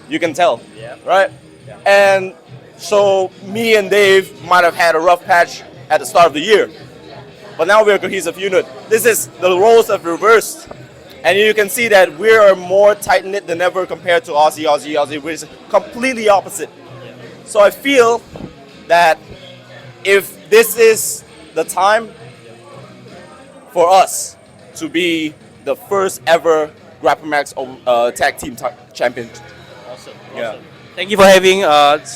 You can tell, right? Yeah. And so me and Dave might have had a rough patch at the start of the year. But now we're a cohesive unit. This is, the roles have reversed. And you can see that we are more tight-knit than ever compared to Aussie, which is completely opposite. So I feel that if this is the time for us to be the first ever Grapplemax tag team champion. Awesome. Yeah. Thank you for having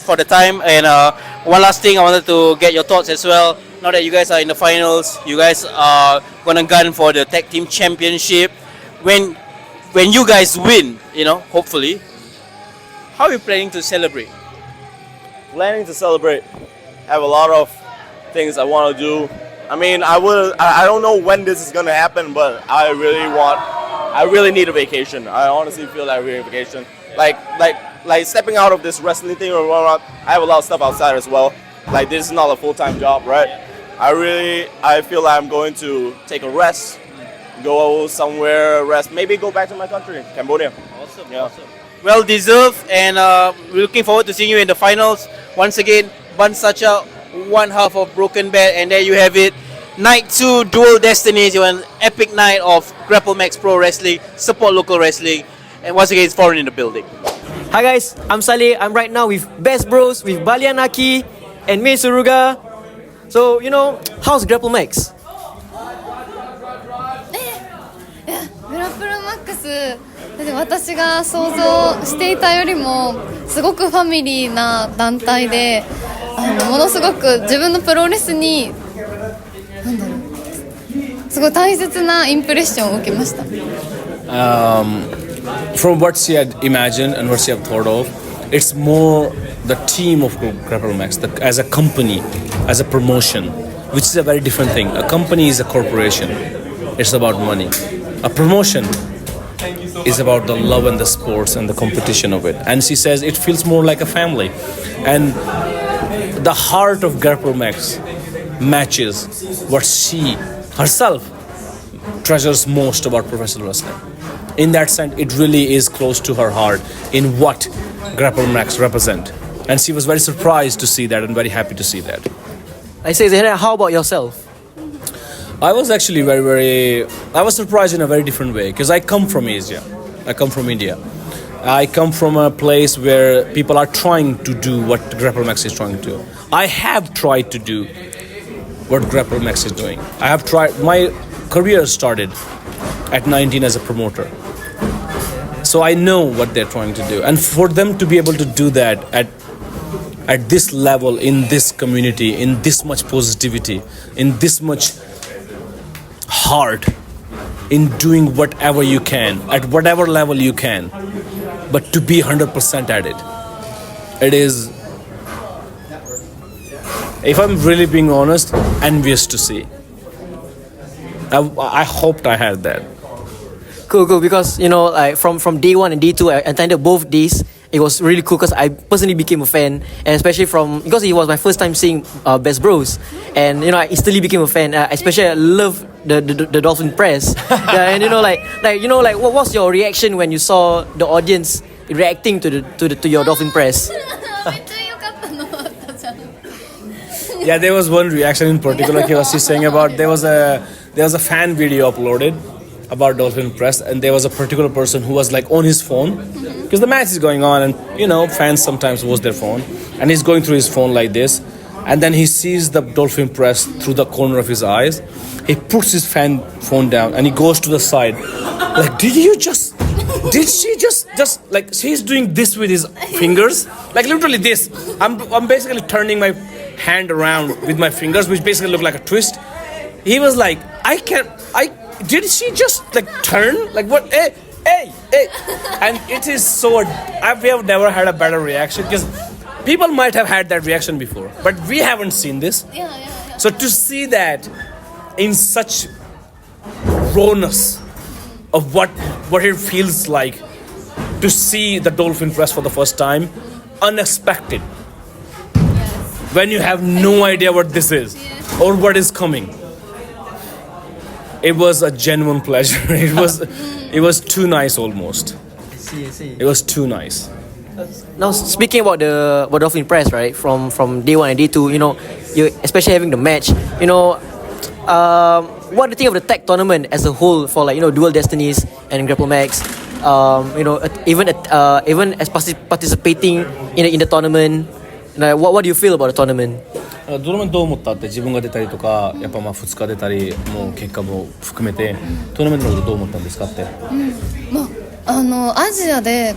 for the time. And one last thing, I wanted to get your thoughts as well. Now that you guys are in the finals, you guys are gonna gun for the tag team championship. When you guys win, hopefully, how are you planning to celebrate? Planning to celebrate. Have a lot of things I want to do. I mean, I don't know when this is gonna happen, but I really need a vacation. I honestly feel like I need a vacation. Like stepping out of this wrestling thing or whatnot, I have a lot of stuff outside as well. Like, this is not a full-time job, right? I feel like I'm going to take a rest, go somewhere, rest, maybe go back to my country, Cambodia. Awesome. Yeah. Awesome. Well deserved, and we're looking forward to seeing you in the finals. Once again, Ban Sacha, one half of Broken Bat, and there you have it. Night 2, Dual Destinies, an epic night of Grapplemax Pro Wrestling, support local wrestling, and once again, it's foreign in the building. Hi guys, I'm Saleh. I'm right now with Best Bros, with Balian Aki and Mei Suruga. So, how's Grapplemax? グラップルマックス、私が想像していたよりもすごくファミリーな団体で、ものすごく自分のプロレスにすごい大切なインプレッションを受けました。From what she had imagined and what she had thought of, it's more the team of Grapplemax as a company, as a promotion, which is a very different thing. A company is a corporation. It's about money. A promotion is about the love and the sports and the competition of it. And she says it feels more like a family. And the heart of Grapplemax matches what she herself treasures most about professional wrestling. In that sense, it really is close to her heart in what Grapplemax represent. And she was very surprised to see that and very happy to see that. I say, Zainab, how about yourself? I was actually I was surprised in a very different way because I come from Asia. I come from India. I come from a place where people are trying to do what Grapplemax is trying to do. I have tried to do what Grapplemax is doing. I have tried. My career started at 19 as a promoter. So I know what they're trying to do. And for them to be able to do that at this level, in this community, in this much positivity, in this much heart, in doing whatever you can, at whatever level you can, but to be 100% at it, it is, if I'm really being honest, envious to see. I hoped I had that. Cool. Because like from day one and day two, I attended both days. It was really cool because I personally became a fan, and especially because it was my first time seeing Best Bros, and I instantly became a fan. Especially I love the Dolphin Press, and what was your reaction when you saw the audience reacting to your Dolphin Press? Yeah, there was one reaction in particular. He was just saying about there was a fan video uploaded about Dolphin Press, and there was a particular person who was like on his phone because the match is going on, and fans sometimes use their phone, and he's going through his phone like this, and then he sees the Dolphin Press through the corner of his eyes. He puts his phone down and he goes to the side, like, did she just like, she's doing this with his fingers, like literally this. I'm basically turning my hand around with my fingers, which basically look like a twist. He was like, did she just like turn? Like what? Hey. And it is so, we have never had a better reaction because people might have had that reaction before, but we haven't seen this. Yeah. So to see that in such rawness of what it feels like to see the Dolphin Press for the first time, unexpected. When you have no idea what this is or what is coming. It was a genuine pleasure. It was too nice almost. I see. It was too nice. Now speaking about the Dolphin Press, right? From day one and day two, you especially having the match, what do you think of the tag tournament as a whole for Dual Destinies and Grapplemax? Even as participating in the tournament, what do you feel about the tournament? トーナメントどう思ったって自分が出たりとかやっぱ2日出たりもう結果も含めてトーナメントのことどう思ったんですかって、アジアで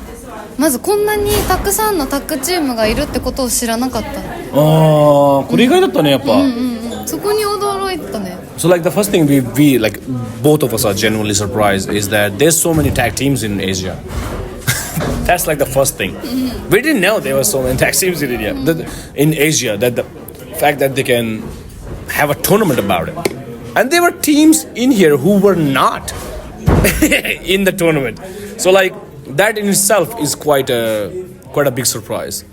まずこんなにたくさんのタッグチームがいるってことを知らなかった。これ意外だったねやっぱ、そこに驚いたね。So like the first thing we like both of us are genuinely surprised is that there's so many tag teams in Asia. That's like the first thing. We didn't know there were so many tag teams in Asia. That the fact that they can have a tournament about it, and there were teams in here who were not in the tournament. So like that in itself is quite a big surprise.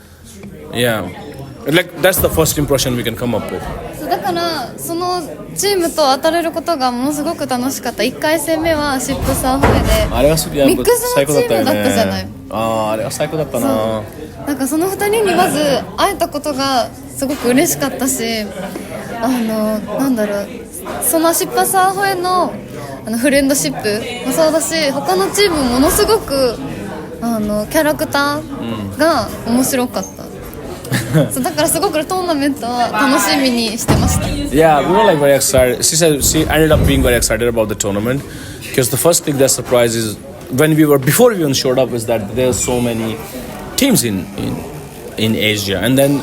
Yeah, like that's the first impression we can come up with. だからそのチームと当たれることがものすごく楽しかった。1回戦目はシップサーフェであれはミックスのチームだったじゃない。あれは最高だったな。なんかその2人にまず会えたことがすごく嬉しかったし、なんだろう、そのシップサーフェのフレンドシップもそうだし、他のチームものすごくキャラクターが面白かった。そうだからすごくトーナメントは楽しみにしてました。Yeah, we were like very excited. She said she ended up being very excited about the tournament because the first thing that surprised is before we even showed up is that there's so many teams in Asia, and then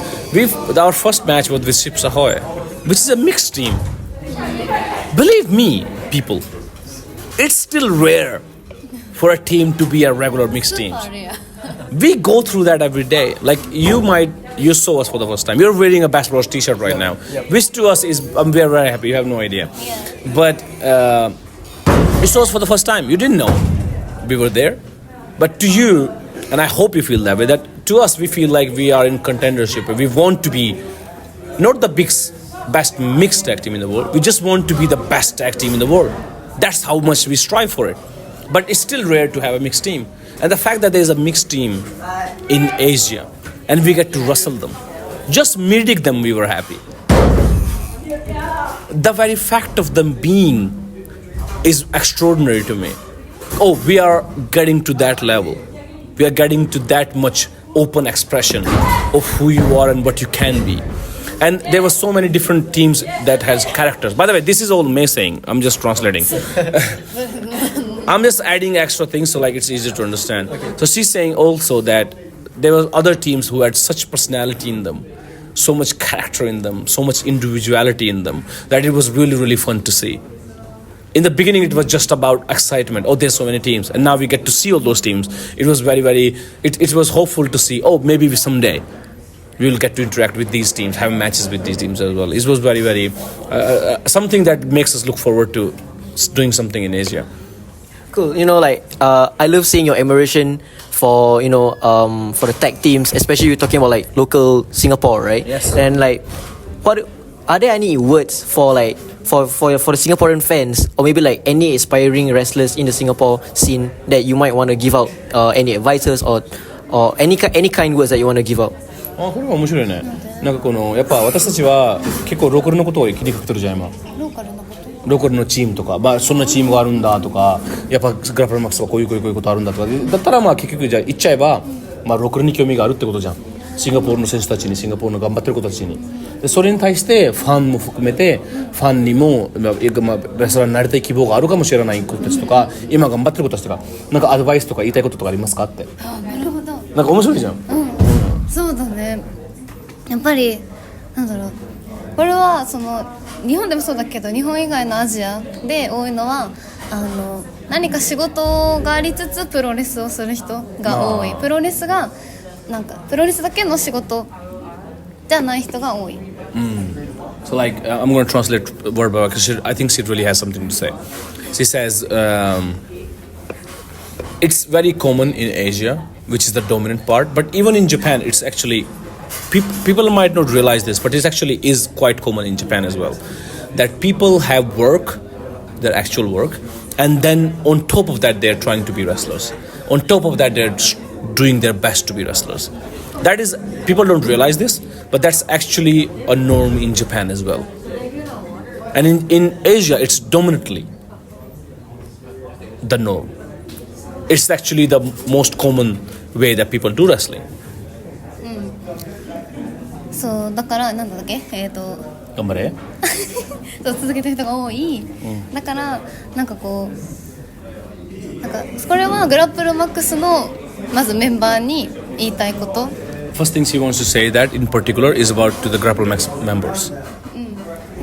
our first match was with Ships Ahoy, which is a mixed team. Believe me, people, it's still rare for a team to be a regular mixed team. We go through that every day. Like you saw us for the first time. You're wearing a Bass Bros t-shirt right now, which to us is we are very happy. You have no idea, but you saw us for the first time. You didn't know we were there, but to you, and I hope you feel that way. That to us, we feel like we are in contendership. We want to be not the best mixed tag team in the world. We just want to be the best tag team in the world. That's how much we strive for it. But it's still rare to have a mixed team. And the fact that there's a mixed team in Asia and we get to wrestle them, just meeting them, we were happy. The very fact of them being is extraordinary to me. Oh, we are getting to that level. We are getting to that much open expression of who you are and what you can be. And there were so many different teams that has characters. By the way, this is all May saying. I'm just translating. I'm just adding extra things so like it's easier to understand. Okay. So she's saying also that there were other teams who had such personality in them, so much character in them, so much individuality in them, that it was really, really fun to see. In the beginning, it was just about excitement. Oh, there's so many teams. And now we get to see all those teams. It was very, very, it was hopeful to see, oh, maybe someday we will get to interact with these teams, have matches with these teams as well. It was very, very, something that makes us look forward to doing something in Asia. Cool. You know, like, I love seeing your admiration for, you know, for the tag teams, especially you're talking about like local Singapore, right? Yes. And like, what are there any words for like, for the Singaporean fans, or maybe like any aspiring wrestlers in the Singapore scene that you might want to give out any advices or any kind words that you want to give out? あ、これは面白いね。なんかこのやっぱ私たちは結構ローカルのことを気にかけてるじゃん今。ローカルのチームとか、まあそんなチームがあるんだとか、やっぱグラップルマックスはこういうことあるんだとか、だったらまあ結局じゃあ言っちゃえば、まあローカルに興味があるってことじゃん。シンガポールの選手たちに、シンガポールの頑張ってる子たちに。でそれに対してファンも含めてファンにも、まあ、レスラーになりたい希望があるかもしれない子たちとか、今頑張ってる子たちとか、なんかアドバイスとか言いたいこととかありますかって。あ、なるほど。なんか面白いじゃん。そうだね。やっぱりなんだろう。これはその日本でもそうだけど、日本以外のアジアで多いのは何か仕事がありつつプロレスをする人が多い。プロレスがなんかプロレスだけの仕事じゃない人が多い。So like I'm going to translate word by word because I think she really has something to say. She says it's very common in Asia, which is the dominant part, but even in Japan it's actually people might not realize this, but it actually is quite common in Japan as well, that people have work, their actual work, and then on top of that they're trying to be wrestlers. On top of that they're doing their best to be wrestlers. That is, people don't realize this, but that's actually a norm in Japan as well. And in Asia it's dominantly the norm. It's actually the most common way that people do wrestling. そうだからなんだっけ頑張れ。そう続けてる人が多い。だからなんかこうなんかこれはグラップルマックスのまずメンバーに言いたいこと。First thing she wants to say that in particular is about to the Grapplemax members. だ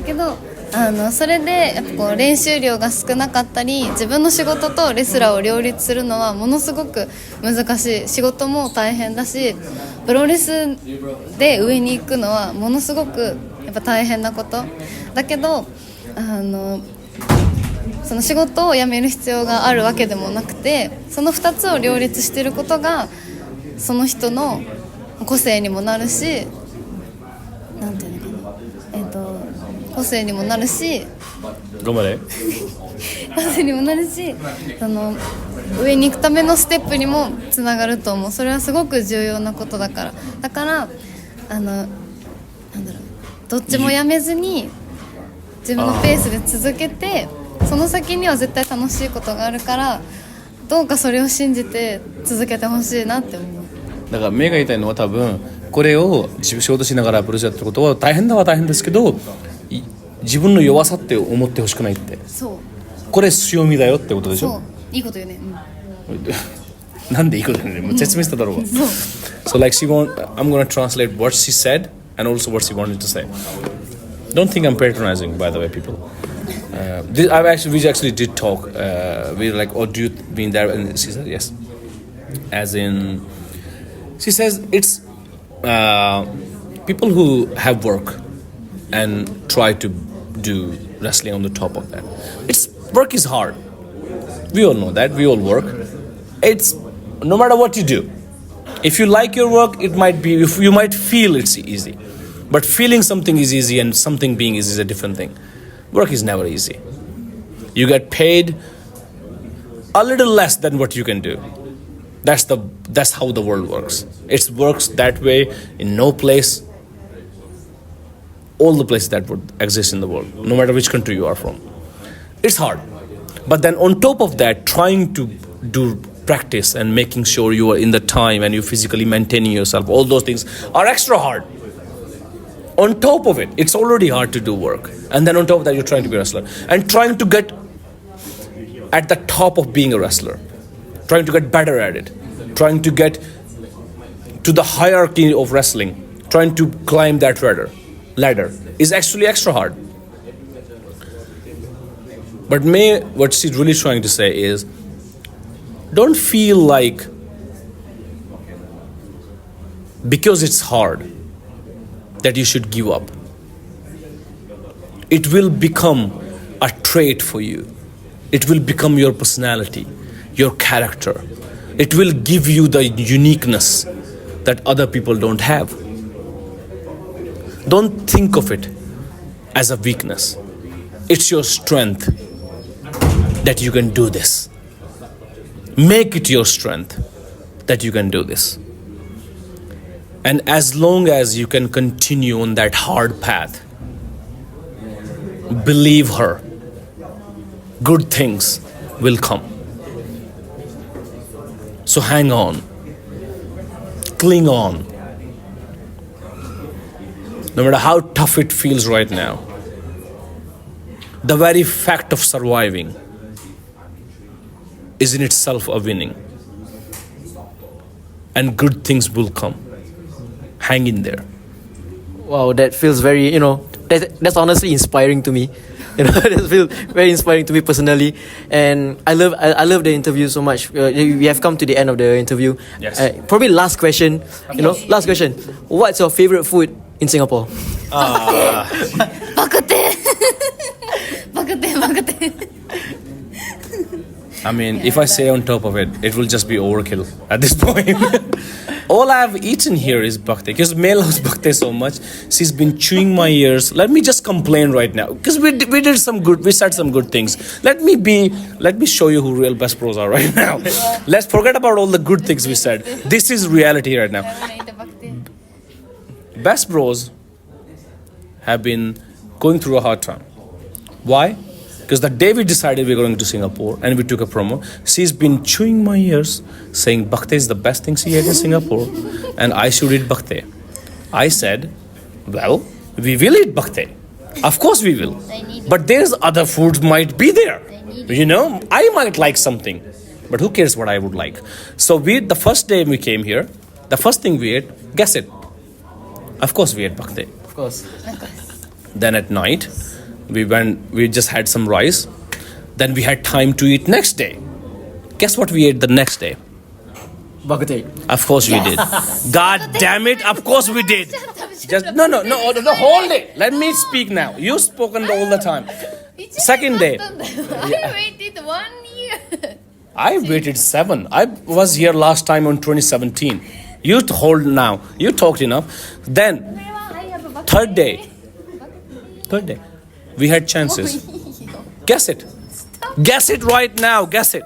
けどそれでやっぱこう練習量が少なかったり自分の仕事とレスラーを両立するのはものすごく難しい。仕事も大変だしプロレスで上に行くのはものすごくやっぱ大変なことだけどその仕事を辞める必要があるわけでもなくてその2つを両立していることがその人の個性にもなるしなんていうのかな個性にもなるし頑張れ個性にもなるし上に行くためのステップにもつながると思う。それはすごく重要なことだからだからなんだろうどっちもやめずに自分のペースで続けてその先には絶対楽しいことがあるからどうかそれを信じて続けてほしいなって思う。だから目が言いたいのは多分これを仕事しながらプロレスやってることは大変だは大変ですけど自分の弱さって思ってほしくないって。そうこれ強みだよってことでしょ。そういいこと言うね。なんでいいこと言うね。もう説明しただろうが。So like I'm gonna translate what she said and also what she wanted to say. Don't think I'm patronizing, by the way, people. We actually did talk. We were like, oh, do you mean that? And she said yes. As in, she says it's people who have work and try to do wrestling on the top of that. Work is hard. We all know that. We all work. It's no matter what you do. If you like your work, it might be. If you might feel it's easy, but feeling something is easy and something being easy is a different thing. Work is never easy. You get paid a little less than what you can do. That's how the world works. It works that way in no place. All the places that would exist in the world, no matter which country you are from. It's hard. But then on top of that, trying to do practice and making sure you are in the time and you physically maintaining yourself, all those things are extra hard. On top of it, it's already hard to do work. And then on top of that, you're trying to be a wrestler. And trying to get at the top of being a wrestler. Trying to get better at it. Trying to get to the hierarchy of wrestling. Trying to climb that ladder is actually extra hard. But what she's really trying to say is, don't feel like because it's hard that you should give up. It will become a trait for you. It will become your personality, your character. It will give you the uniqueness that other people don't have. Don't think of it as a weakness. It's your strength that you can do this. Make it your strength that you can do this. And as long as you can continue on that hard path, believe her, good things will come. So hang on, cling on. No matter how tough it feels right now, the very fact of surviving is in itself a winning. And good things will come. Hang in there. Wow, that feels very, that's honestly inspiring to me. That feels very inspiring to me personally. And I love the interview so much. We have come to the end of the interview. Yes. Probably last question. Last question. What's your favorite food in Singapore? Bakute. Bakute. I mean, if I say on top of it, it will just be overkill at this point. All I have eaten here is bakte, because Mel loves bakte so much. She's been chewing my ears. Let me just complain right now, because we said some good things. Let me show you who real best pros are right now. Let's forget about all the good things we said. This is reality right now. Best bros have been going through a hard time. Why? Because the day we decided we were going to Singapore and we took a promo, she's been chewing my ears saying bakte is the best thing she ate in Singapore and I should eat bakte. I said, well, we will eat bakte. Of course we will. But there's other foods might be there. I might like something. But who cares what I would like? So the first day we came here, the first thing we ate, guess it. Of course we ate bakte. Of course. Then at night, we just had some rice. Then we had time to eat next day. Guess what we ate the next day? Bakute. Of course we did. God damn it, of course we did. No, the whole day. Let me speak now. You've spoken all the time. Second day. I waited 1 year. I waited 7. I was here last time on 2017. You hold now. You talked enough. Then, third day. We had chances. Guess it. Guess it right now. Guess it.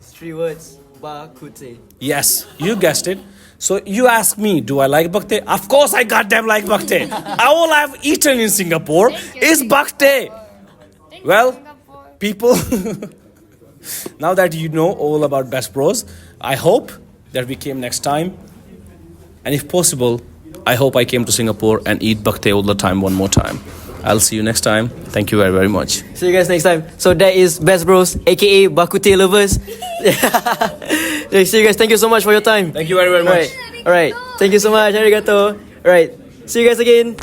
3 words. Bakute. Yes, you guessed it. So you ask me, do I like bakte? Of course I goddamn like bakte. All I've eaten in Singapore is bakte. Well, people, now that you know all about Best Bros, I hope that we came next time. And if possible, I hope I came to Singapore and eat bakte all the time one more time. I'll see you next time. Thank you very, very much. See you guys next time. So that is Best Bros, aka Bakute Lovers. See you guys. Thank you so much for your time. Thank you very, very much. All right. Thank you so much. Arigato. All right. See you guys again.